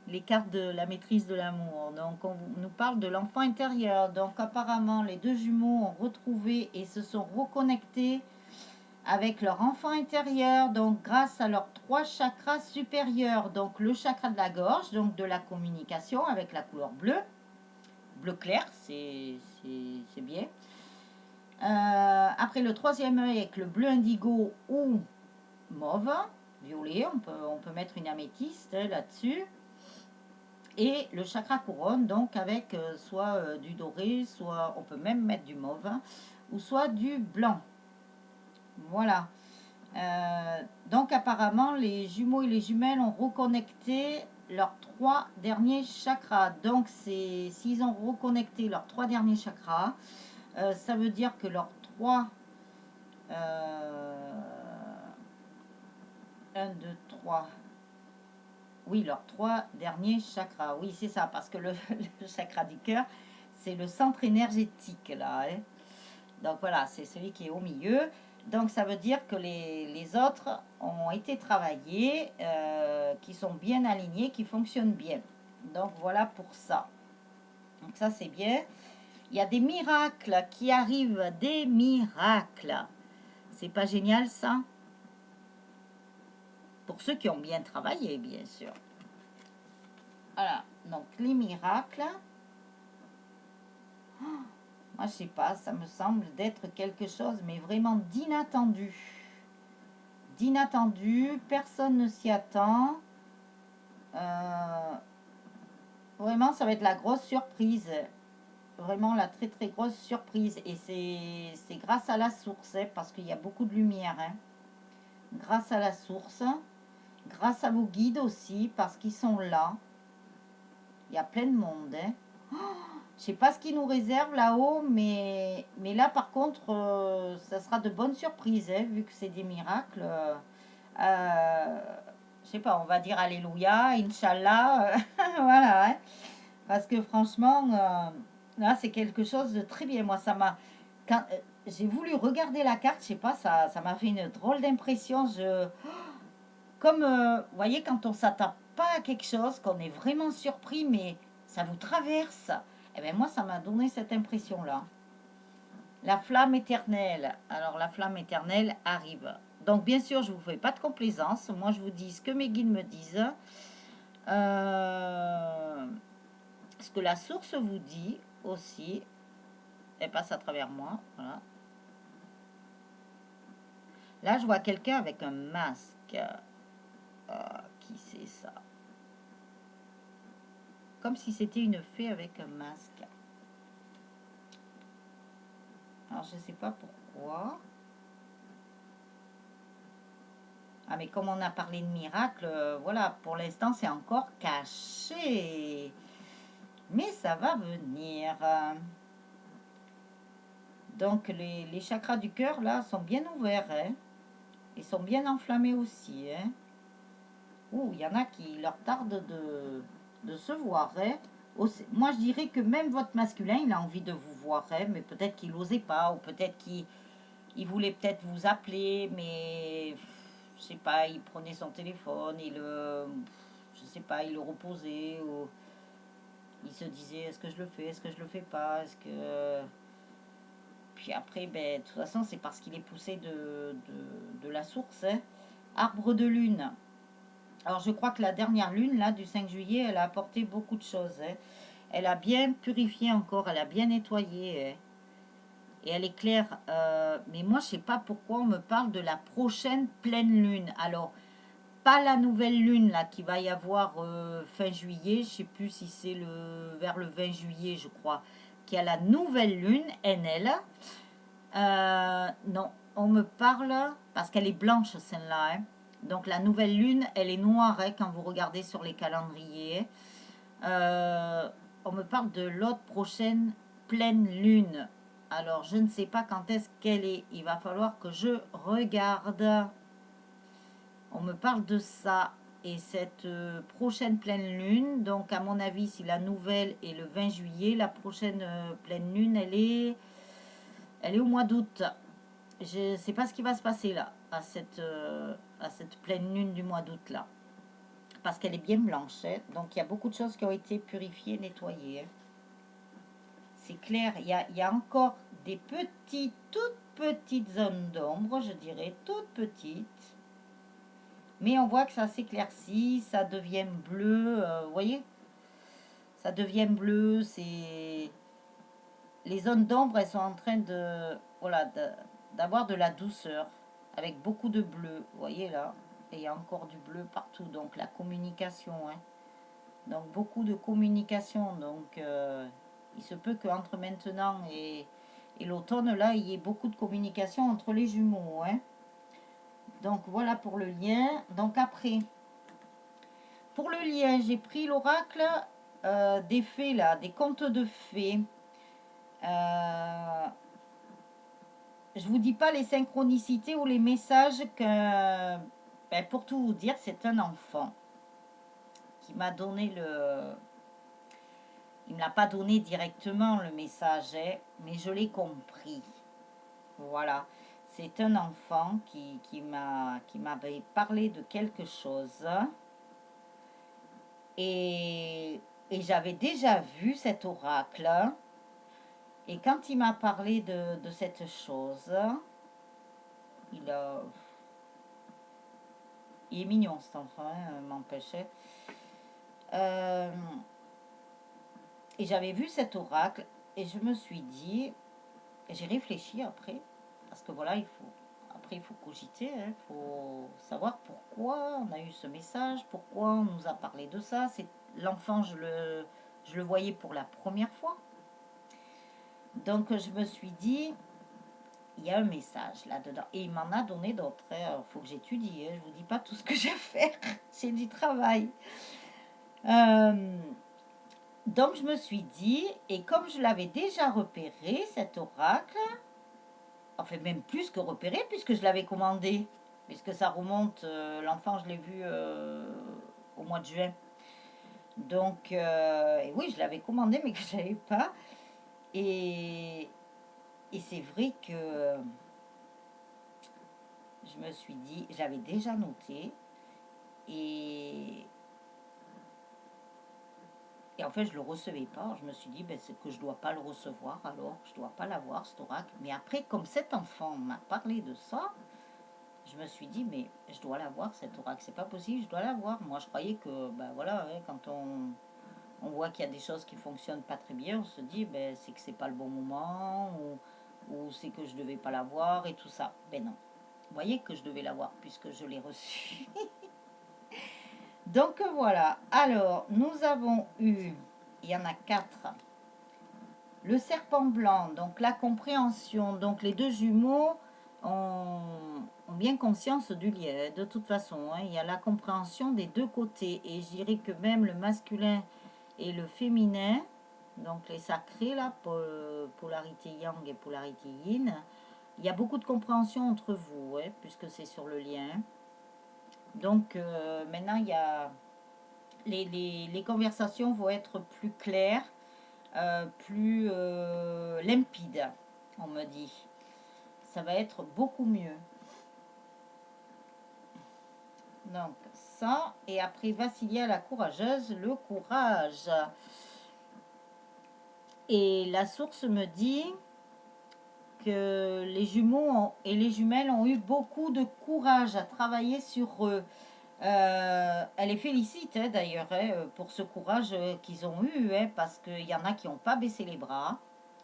Les cartes de la maîtrise de l'amour. Donc, on nous parle de l'enfant intérieur. Donc, apparemment, les deux jumeaux ont retrouvé et se sont reconnectés avec leur enfant intérieur. Donc, grâce à leurs 3 chakras supérieurs. Donc, le chakra de la gorge, donc de la communication avec la couleur bleue. Bleu clair, c'est bien. Après le troisième œil avec le bleu indigo ou mauve, violet, on peut mettre une améthyste là-dessus. Et le chakra couronne, donc avec soit du doré, soit on peut même mettre du mauve, ou soit du blanc. Voilà. Donc apparemment, les jumeaux et les jumelles ont reconnecté leurs 3 derniers chakras. Donc s'ils ont reconnecté leurs 3 derniers chakras, ça veut dire que leurs 3... 1, 2, 3... Oui, leurs 3 derniers chakras. Oui, c'est ça, parce que le chakra du cœur, c'est le centre énergétique, là. Hein. Donc voilà, c'est celui qui est au milieu. Donc ça veut dire que les autres ont été travaillés, qui sont bien alignés, qui fonctionnent bien. Donc voilà pour ça. Donc ça c'est bien. Il y a des miracles qui arrivent, des miracles. C'est pas génial ça? Pour ceux qui ont bien travaillé, bien sûr. Voilà, donc les miracles. Moi je sais pas, ça me semble d'être quelque chose, mais vraiment d'inattendu. D'inattendu, personne ne s'y attend. Vraiment, ça va être la grosse surprise. Vraiment la très très grosse surprise. Et c'est grâce à la source, hein, parce qu'il y a beaucoup de lumière. Hein. Grâce à la source. Grâce à vos guides aussi, parce qu'ils sont là. Il y a plein de monde. Hein. Je sais pas ce qu'ils nous réserve là-haut, mais là par contre, ça sera de bonnes surprises, hein, vu que c'est des miracles. Je sais pas, on va dire Alléluia, Inch'Allah, voilà. Hein. Parce que franchement, là c'est quelque chose de très bien. Moi, ça m'a... Quand j'ai voulu regarder la carte, je sais pas, ça m'a fait une drôle d'impression. Comme, vous voyez, quand on s'attend pas à quelque chose, qu'on est vraiment surpris, mais ça vous traverse. Et bien moi, ça m'a donné cette impression-là. La flamme éternelle. Alors, la flamme éternelle arrive. Donc, bien sûr, je ne vous fais pas de complaisance. Moi, je vous dis ce que mes guides me disent. Ce que la source vous dit aussi. Elle passe à travers moi. Voilà. Là, je vois quelqu'un avec un masque. Qui c'est ça? Comme si c'était une fée avec un masque. Alors, je ne sais pas pourquoi. Ah, mais comme on a parlé de miracle, voilà, pour l'instant, c'est encore caché. Mais ça va venir. Donc, les chakras du cœur, là, sont bien ouverts. Hein. Ils sont bien enflammés aussi. Hein. Ouh, il y en a qui leur tarde de se voir. Hein. Aussi, moi, je dirais que même votre masculin, il a envie de vous voir. Hein, mais peut-être qu'il n'osait pas. Ou peut-être qu'il voulait peut-être vous appeler. Mais, je sais pas, il prenait son téléphone. Je sais pas, il le reposait. Ou il se disait, est-ce que je le fais? Est-ce que je le fais pas? Est-ce que... Puis après, ben, de toute façon, c'est parce qu'il est poussé de la source. Hein. Arbre de lune. Alors je crois que la dernière lune, là, du 5 juillet, elle a apporté beaucoup de choses, hein. Elle a bien purifié encore, elle a bien nettoyé, hein. Et elle est claire. Mais moi, je sais pas pourquoi on me parle de la prochaine pleine lune. Alors, pas la nouvelle lune là qui va y avoir fin juillet. Je sais plus si c'est vers le 20 juillet, je crois, qu'il y a la nouvelle lune, NL. Non, on me parle, parce qu'elle est blanche celle-là, hein. Donc la nouvelle lune, elle est noire, hein, quand vous regardez sur les calendriers. On me parle de l'autre prochaine pleine lune. Alors, je ne sais pas quand est-ce qu'elle est. Il va falloir que je regarde. On me parle de ça. Et cette prochaine pleine lune, donc à mon avis, si la nouvelle est le 20 juillet, la prochaine pleine lune, elle est au mois d'août. Je ne sais pas ce qui va se passer là, à cette pleine lune du mois d'août là. Parce qu'elle est bien blanche, hein. Donc il y a beaucoup de choses qui ont été purifiées, nettoyées, hein. C'est clair, il y a encore des toutes petites zones d'ombre, je dirais, toutes petites. Mais on voit que ça s'éclaircit, ça devient bleu, vous voyez? Ça devient bleu, c'est... Les zones d'ombre, elles sont en train de... Voilà, d'avoir de la douceur, avec beaucoup de bleu, vous voyez là? Et il y a encore du bleu partout, donc la communication, hein. Donc beaucoup de communication, donc il se peut qu'entre maintenant et l'automne, là, il y ait beaucoup de communication entre les jumeaux, hein. Donc voilà pour le lien. Donc après, pour le lien, j'ai pris l'oracle des fées, là, des contes de fées. Je vous dis pas les synchronicités ou les messages que... Ben, pour tout vous dire, c'est un enfant qui m'a donné le... Il ne me l'a pas donné directement le message, hein, mais je l'ai compris. Voilà. C'est un enfant qui m'avait parlé de quelque chose. Et j'avais déjà vu cet oracle. Et quand il m'a parlé de cette chose, il a... Il est mignon cet enfant, hein, m'empêchait. Et j'avais vu cet oracle et je me suis dit, j'ai réfléchi après, parce que voilà, après il faut cogiter, il faut savoir pourquoi on a eu ce message, pourquoi on nous a parlé de ça. C'est l'enfant, je le voyais pour la première fois. Donc je me suis dit, il y a un message là-dedans. Et il m'en a donné d'autres, hein. Alors il faut que j'étudie, hein. Je ne vous dis pas tout ce que j'ai à faire, c'est du travail. Donc je me suis dit, et comme je l'avais déjà repéré, cet oracle, enfin même plus que repéré, puisque je l'avais commandé, puisque ça remonte, l'enfant je l'ai vu au mois de juin. Donc, et oui, je l'avais commandé, mais que je n'avais pas. Et c'est vrai que je me suis dit, j'avais déjà noté, et en fait, je ne le recevais pas. Je me suis dit, ben, c'est que je ne dois pas le recevoir, alors je ne dois pas l'avoir, cet oracle. Mais après, comme cet enfant m'a parlé de ça, je me suis dit, mais je dois l'avoir, cet oracle. C'est pas possible, je dois l'avoir. Moi, je croyais que, ben voilà, hein, quand on voit qu'il y a des choses qui fonctionnent pas très bien, on se dit, ben, c'est que c'est pas le bon moment, ou c'est que je devais pas l'avoir, et tout ça. Ben non. Vous voyez que je devais l'avoir, puisque je l'ai reçu. Donc voilà. Alors, nous avons eu, il y en a 4. Le serpent blanc, donc la compréhension. Donc les deux jumeaux ont bien conscience du lien. De toute façon, hein, il y a la compréhension des deux côtés. Et je dirais que même le masculin et le féminin, donc les sacrés, là, polarité yang et polarité yin, il y a beaucoup de compréhension entre vous, hein, puisque c'est sur le lien. Donc maintenant, il y a les conversations vont être plus claires, plus limpide, on me dit. Ça va être beaucoup mieux. Donc ça, et après Vassilia la courageuse, le courage. Et la source me dit que les jumeaux et les jumelles ont eu beaucoup de courage à travailler sur eux. Elle les félicite hein, d'ailleurs hein, pour ce courage qu'ils ont eu, hein, parce qu'il y en a qui n'ont pas baissé les bras,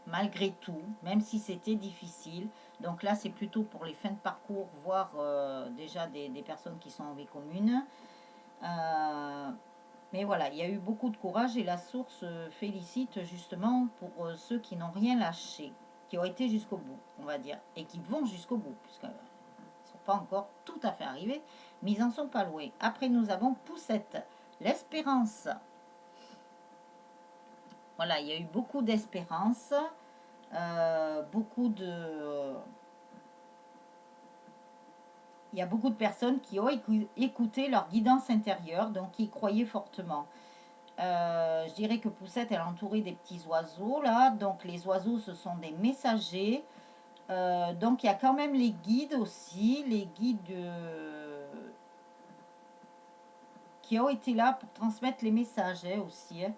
malgré tout, même si c'était difficile. Donc là, c'est plutôt pour les fins de parcours, voire déjà des personnes qui sont en vie commune. Euh, mais voilà, il y a eu beaucoup de courage et la source félicite justement pour ceux qui n'ont rien lâché, qui ont été jusqu'au bout, on va dire, et qui vont jusqu'au bout, puisque ne sont pas encore tout à fait arrivés, mais ils en sont pas loin. Après, nous avons Poussette, l'espérance. Voilà, il y a eu beaucoup d'espérance, beaucoup de... Il y a beaucoup de personnes qui ont écouté leur guidance intérieure, donc qui y croyaient fortement. Je dirais que Poussette, elle est entourée des petits oiseaux, là. Donc, les oiseaux, ce sont des messagers. Donc, il y a quand même les guides aussi, les guides qui ont été là pour transmettre les messages hein, aussi, hein,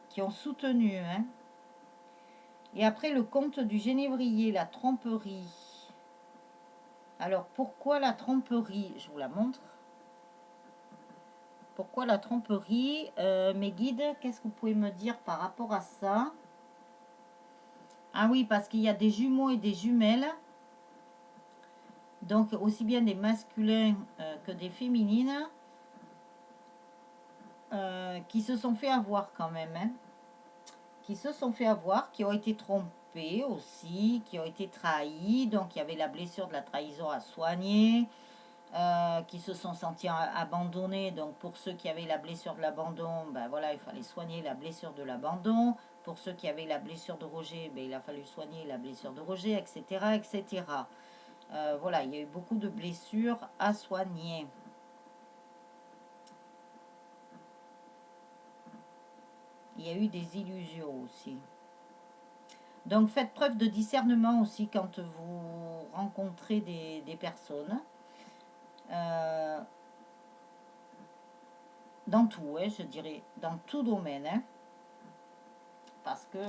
qui ont soutenu. Hein. Et après, le conte du génévrier, la tromperie. Alors, pourquoi la tromperie? Je vous la montre. Pourquoi la tromperie? Mes guides, qu'est-ce que vous pouvez me dire par rapport à ça? Ah oui, parce qu'il y a des jumeaux et des jumelles. Donc, aussi bien des masculins que des féminines. Qui se sont fait avoir quand même. Hein. Qui se sont fait avoir, qui ont été trompés aussi, qui ont été trahis. Donc, il y avait la blessure de la trahison à soigner. Qui se sont sentis abandonnés. Donc, pour ceux qui avaient la blessure de l'abandon, ben voilà, il fallait soigner la blessure de l'abandon. Pour ceux qui avaient la blessure de rejet, ben, il a fallu soigner la blessure de rejet, etc. etc. Voilà, il y a eu beaucoup de blessures à soigner. Il y a eu des illusions aussi. Donc, faites preuve de discernement aussi quand vous rencontrez des personnes. Dans tout, hein, je dirais, dans tout domaine. Hein, parce que,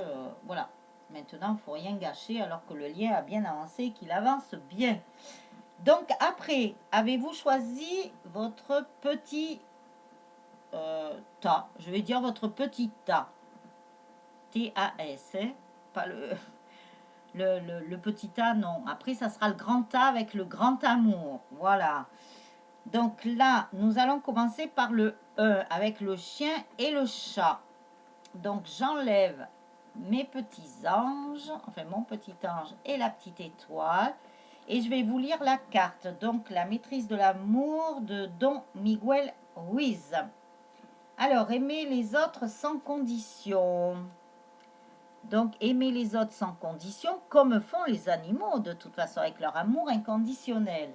voilà, maintenant, il ne faut rien gâcher alors que le lien a bien avancé et qu'il avance bien. Donc, après, avez-vous choisi votre petit tas? Je vais dire votre petit tas. T-A-S, hein, pas le petit tas, non. Après, ça sera le grand tas avec le grand amour. Voilà. Donc là, nous allons commencer par le E avec le chien et le chat. Donc j'enlève mes petits anges, enfin mon petit ange et la petite étoile. Et je vais vous lire la carte. Donc la maîtrise de l'amour de Don Miguel Ruiz. Alors, aimer les autres sans condition. Donc, aimer les autres sans condition, comme font les animaux, de toute façon, avec leur amour inconditionnel.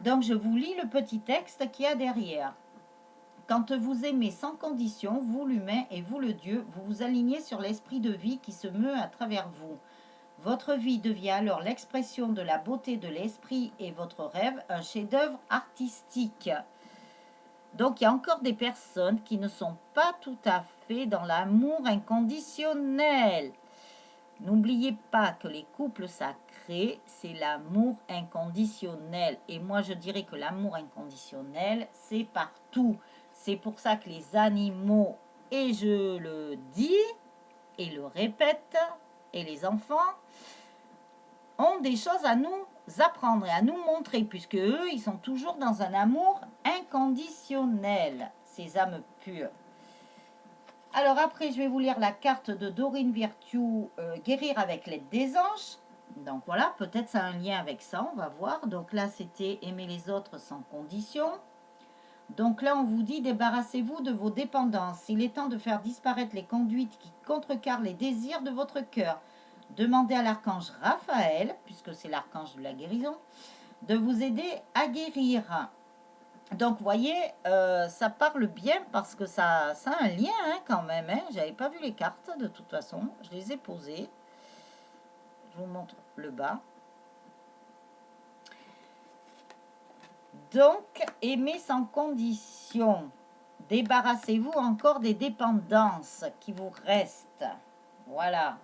Donc, je vous lis le petit texte qu'il y a derrière. Quand vous aimez sans condition, vous l'humain et vous le Dieu, vous vous alignez sur l'esprit de vie qui se meut à travers vous. Votre vie devient alors l'expression de la beauté de l'esprit et votre rêve un chef-d'œuvre artistique. Donc, il y a encore des personnes qui ne sont pas tout à fait dans l'amour inconditionnel. N'oubliez pas que les couples sacrés, c'est l'amour inconditionnel. Et moi, je dirais que l'amour inconditionnel, c'est partout. C'est pour ça que les animaux, et je le dis et le répète, et les enfants, ont des choses à nous apprendre et à nous montrer, puisque eux, ils sont toujours dans un amour inconditionnel, ces âmes pures. Alors après, je vais vous lire la carte de Dorine Virtue, guérir avec l'aide des anges. Donc voilà, peut-être ça a un lien avec ça, on va voir. Donc là, c'était aimer les autres sans condition. Donc là, on vous dit, débarrassez-vous de vos dépendances. Il est temps de faire disparaître les conduites qui contrecarrent les désirs de votre cœur. Demandez à l'archange Raphaël, puisque c'est l'archange de la guérison, de vous aider à guérir. Donc, vous voyez, ça parle bien parce que ça a un lien hein, quand même. Hein. Je n'avais pas vu les cartes de toute façon. Je les ai posées. Je vous montre le bas. Donc, aimer sans condition. Débarrassez-vous encore des dépendances qui vous restent. Voilà.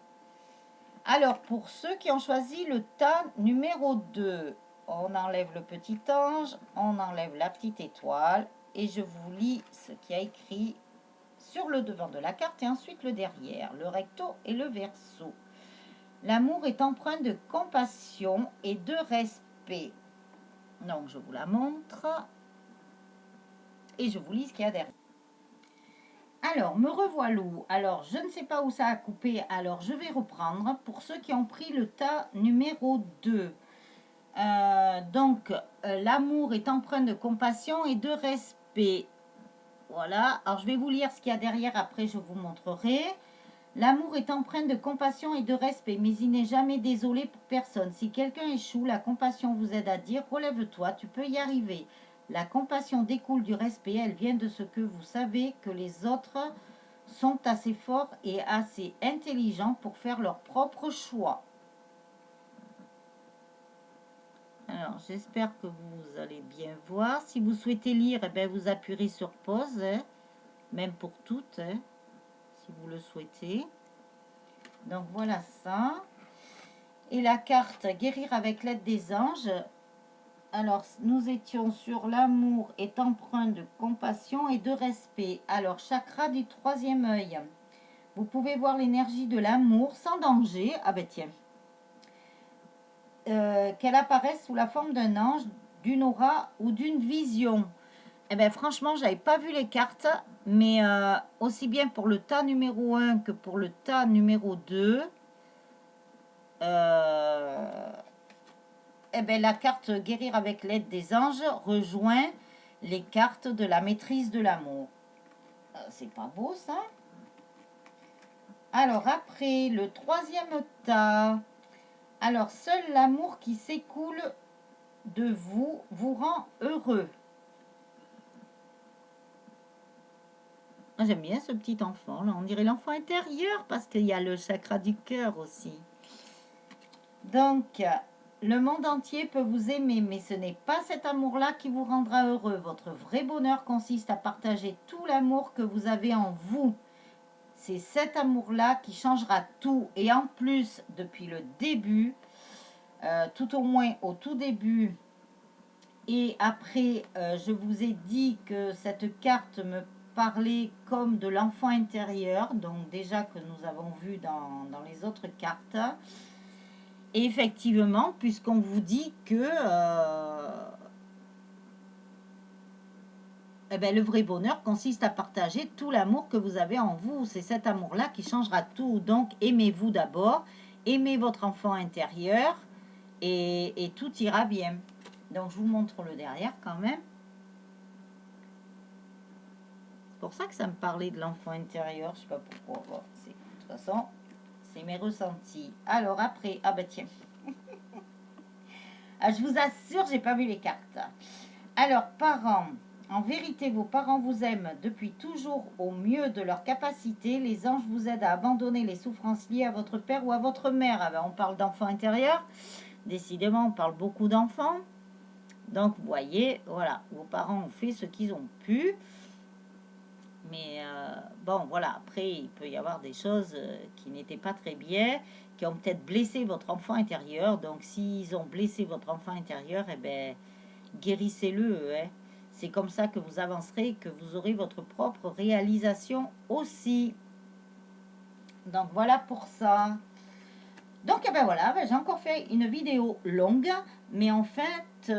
Alors, pour ceux qui ont choisi le tas numéro 2, on enlève le petit ange, on enlève la petite étoile et je vous lis ce qui a écrit sur le devant de la carte et ensuite le derrière, le recto et le verso. L'amour est empreint de compassion et de respect. Donc je vous la montre et je vous lis ce qu'il y a derrière. Alors, me revoilà. Alors, je ne sais pas où ça a coupé, alors je vais reprendre pour ceux qui ont pris le tas numéro 2. Donc, l'amour est empreint de compassion et de respect. Voilà, alors je vais vous lire ce qu'il y a derrière, après je vous montrerai. L'amour est empreint de compassion et de respect, mais il n'est jamais désolé pour personne. Si quelqu'un échoue, la compassion vous aide à dire « Relève-toi, tu peux y arriver ». La compassion découle du respect, elle vient de ce que vous savez que les autres sont assez forts et assez intelligents pour faire leur propre choix. Alors, j'espère que vous allez bien voir. Si vous souhaitez lire, eh bien, vous appuierez sur pause, hein, même pour toutes, hein, si vous le souhaitez. Donc, voilà ça. Et la carte guérir avec l'aide des anges. Alors, nous étions sur l'amour est empreint de compassion et de respect. Alors, chakra du troisième œil. Vous pouvez voir l'énergie de l'amour sans danger. Ah ben tiens. Qu'elle apparaisse sous la forme d'un ange, d'une aura ou d'une vision. Eh bien, franchement, j'avais pas vu les cartes, mais aussi bien pour le tas numéro 1 que pour le tas numéro 2, eh bien, la carte guérir avec l'aide des anges rejoint les cartes de la maîtrise de l'amour. C'est pas beau, ça? Alors, après, le troisième tas. Alors, seul l'amour qui s'écoule de vous vous rend heureux. J'aime bien ce petit enfant, là. On dirait l'enfant intérieur parce qu'il y a le chakra du cœur aussi. Donc, le monde entier peut vous aimer, mais ce n'est pas cet amour-là qui vous rendra heureux. Votre vrai bonheur consiste à partager tout l'amour que vous avez en vous. C'est cet amour-là qui changera tout. Et en plus, depuis le début, tout au moins au tout début, et après, je vous ai dit que cette carte me parlait comme de l'enfant intérieur, donc déjà que nous avons vu dans les autres cartes. Et effectivement, puisqu'on vous dit que eh ben, le vrai bonheur consiste à partager tout l'amour que vous avez en vous. C'est cet amour-là qui changera tout. Donc, aimez-vous d'abord, aimez votre enfant intérieur et tout ira bien. Donc, je vous montre le derrière quand même. C'est pour ça que ça me parlait de l'enfant intérieur. Je sais pas pourquoi. Bon, de toute façon, c'est mes ressentis. Alors, après, ah ben tiens. Ah, je vous assure, j'ai pas vu les cartes. Alors, parents. En vérité, vos parents vous aiment depuis toujours au mieux de leur capacité. Les anges vous aident à abandonner les souffrances liées à votre père ou à votre mère. Ah ben, on parle d'enfants intérieurs. Décidément, on parle beaucoup d'enfants. Donc, vous voyez, voilà, vos parents ont fait ce qu'ils ont pu. Mais bon, voilà, après, il peut y avoir des choses qui n'étaient pas très bien, qui ont peut-être blessé votre enfant intérieur. Donc, s'ils ont blessé votre enfant intérieur, eh bien, guérissez-le, hein. C'est comme ça que vous avancerez, que vous aurez votre propre réalisation aussi. Donc, voilà pour ça. Donc, eh ben voilà, ben, j'ai encore fait une vidéo longue, mais en fait,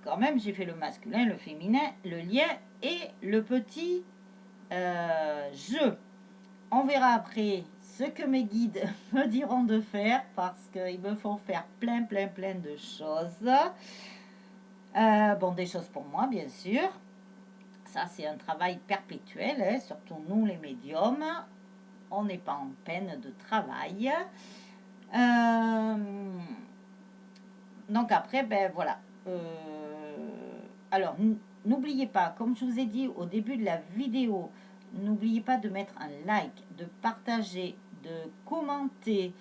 quand même, j'ai fait le masculin, le féminin, le lien et le petit jeu. On verra après ce que mes guides me diront de faire parce qu'ils me font faire plein de choses. Bon, des choses pour moi, bien sûr. Ça, c'est un travail perpétuel, hein, surtout nous, les médiums. On n'est pas en peine de travail. Donc après, ben voilà. Alors, n'oubliez pas, comme je vous ai dit au début de la vidéo, n'oubliez pas de mettre un like, de partager, de commenter,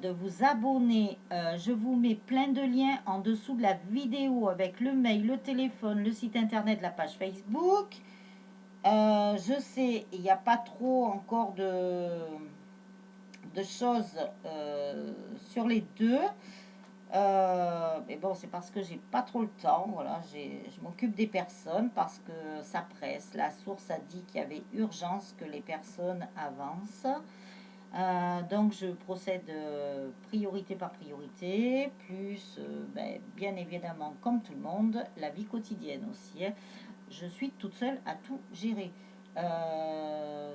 de vous abonner. Je vous mets plein de liens en dessous de la vidéo avec le mail, le téléphone, le site internet, la page Facebook. Je sais, il n'y a pas trop encore de choses sur les deux. Mais bon, c'est parce que j'ai pas trop le temps. Voilà, je m'occupe des personnes parce que ça presse. La source a dit qu'il y avait urgence que les personnes avancent. Donc je procède priorité par priorité, plus bien évidemment, comme tout le monde, la vie quotidienne aussi, hein. Je suis toute seule à tout gérer.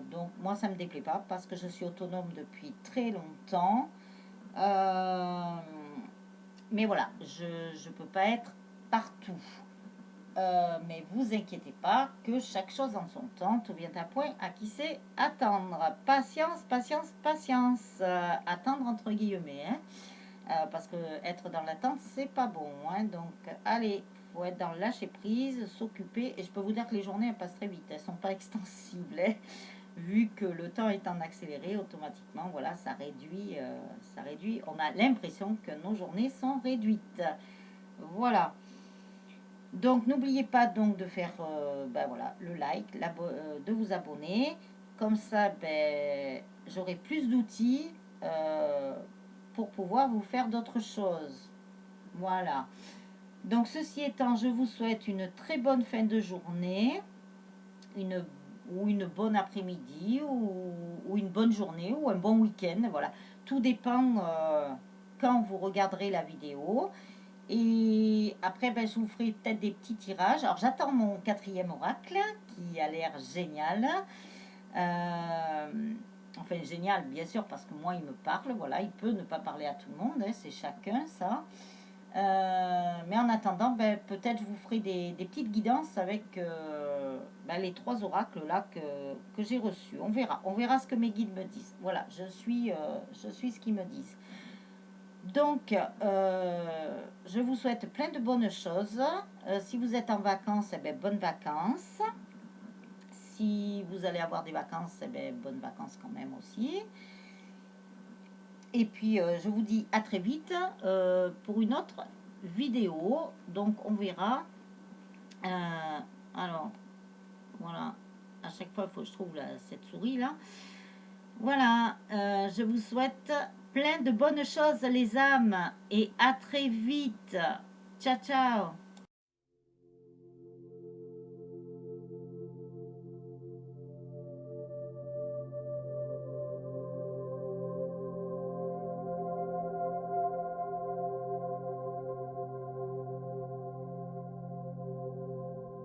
Donc moi ça me déplaît pas parce que je suis autonome depuis très longtemps. Euh, mais voilà, je peux pas être partout. Mais vous inquiétez pas que chaque chose en son temps, tout vient à point à qui sait attendre. Patience, patience, patience. Attendre entre guillemets, hein. Parce que être dans l'attente, c'est pas bon, hein. Donc, allez, faut être dans le lâcher prise, s'occuper. Et je peux vous dire que les journées, elles passent très vite. Elles sont pas extensibles, hein. Vu que le temps est en accéléré, automatiquement, voilà, ça réduit, ça réduit. On a l'impression que nos journées sont réduites. Voilà. Donc n'oubliez pas donc de faire voilà, le like, de vous abonner. Comme ça, j'aurai plus d'outils pour pouvoir vous faire d'autres choses. Voilà. Donc ceci étant, je vous souhaite une très bonne fin de journée, une, ou une bonne après-midi, ou une bonne journée, ou un bon week-end. Voilà. Tout dépend quand vous regarderez la vidéo. Et après, je vous ferai peut-être des petits tirages. Alors, j'attends mon quatrième oracle qui a l'air génial. Enfin, génial, bien sûr, parce que moi, il me parle. Voilà, il peut ne pas parler à tout le monde, hein, c'est chacun ça. Mais en attendant, peut-être je vous ferai des petites guidances avec les 3 oracles là que j'ai reçus. On verra ce que mes guides me disent. Voilà, je suis ce qu'ils me disent. Donc, je vous souhaite plein de bonnes choses. Si vous êtes en vacances, bonnes vacances. Si vous allez avoir des vacances, bonnes vacances quand même aussi. Et puis, je vous dis à très vite pour une autre vidéo. Donc, on verra. Alors, voilà. À chaque fois, il faut que je trouve cette souris là. Voilà, je vous souhaite plein de bonnes choses les âmes et à très vite. Ciao ciao.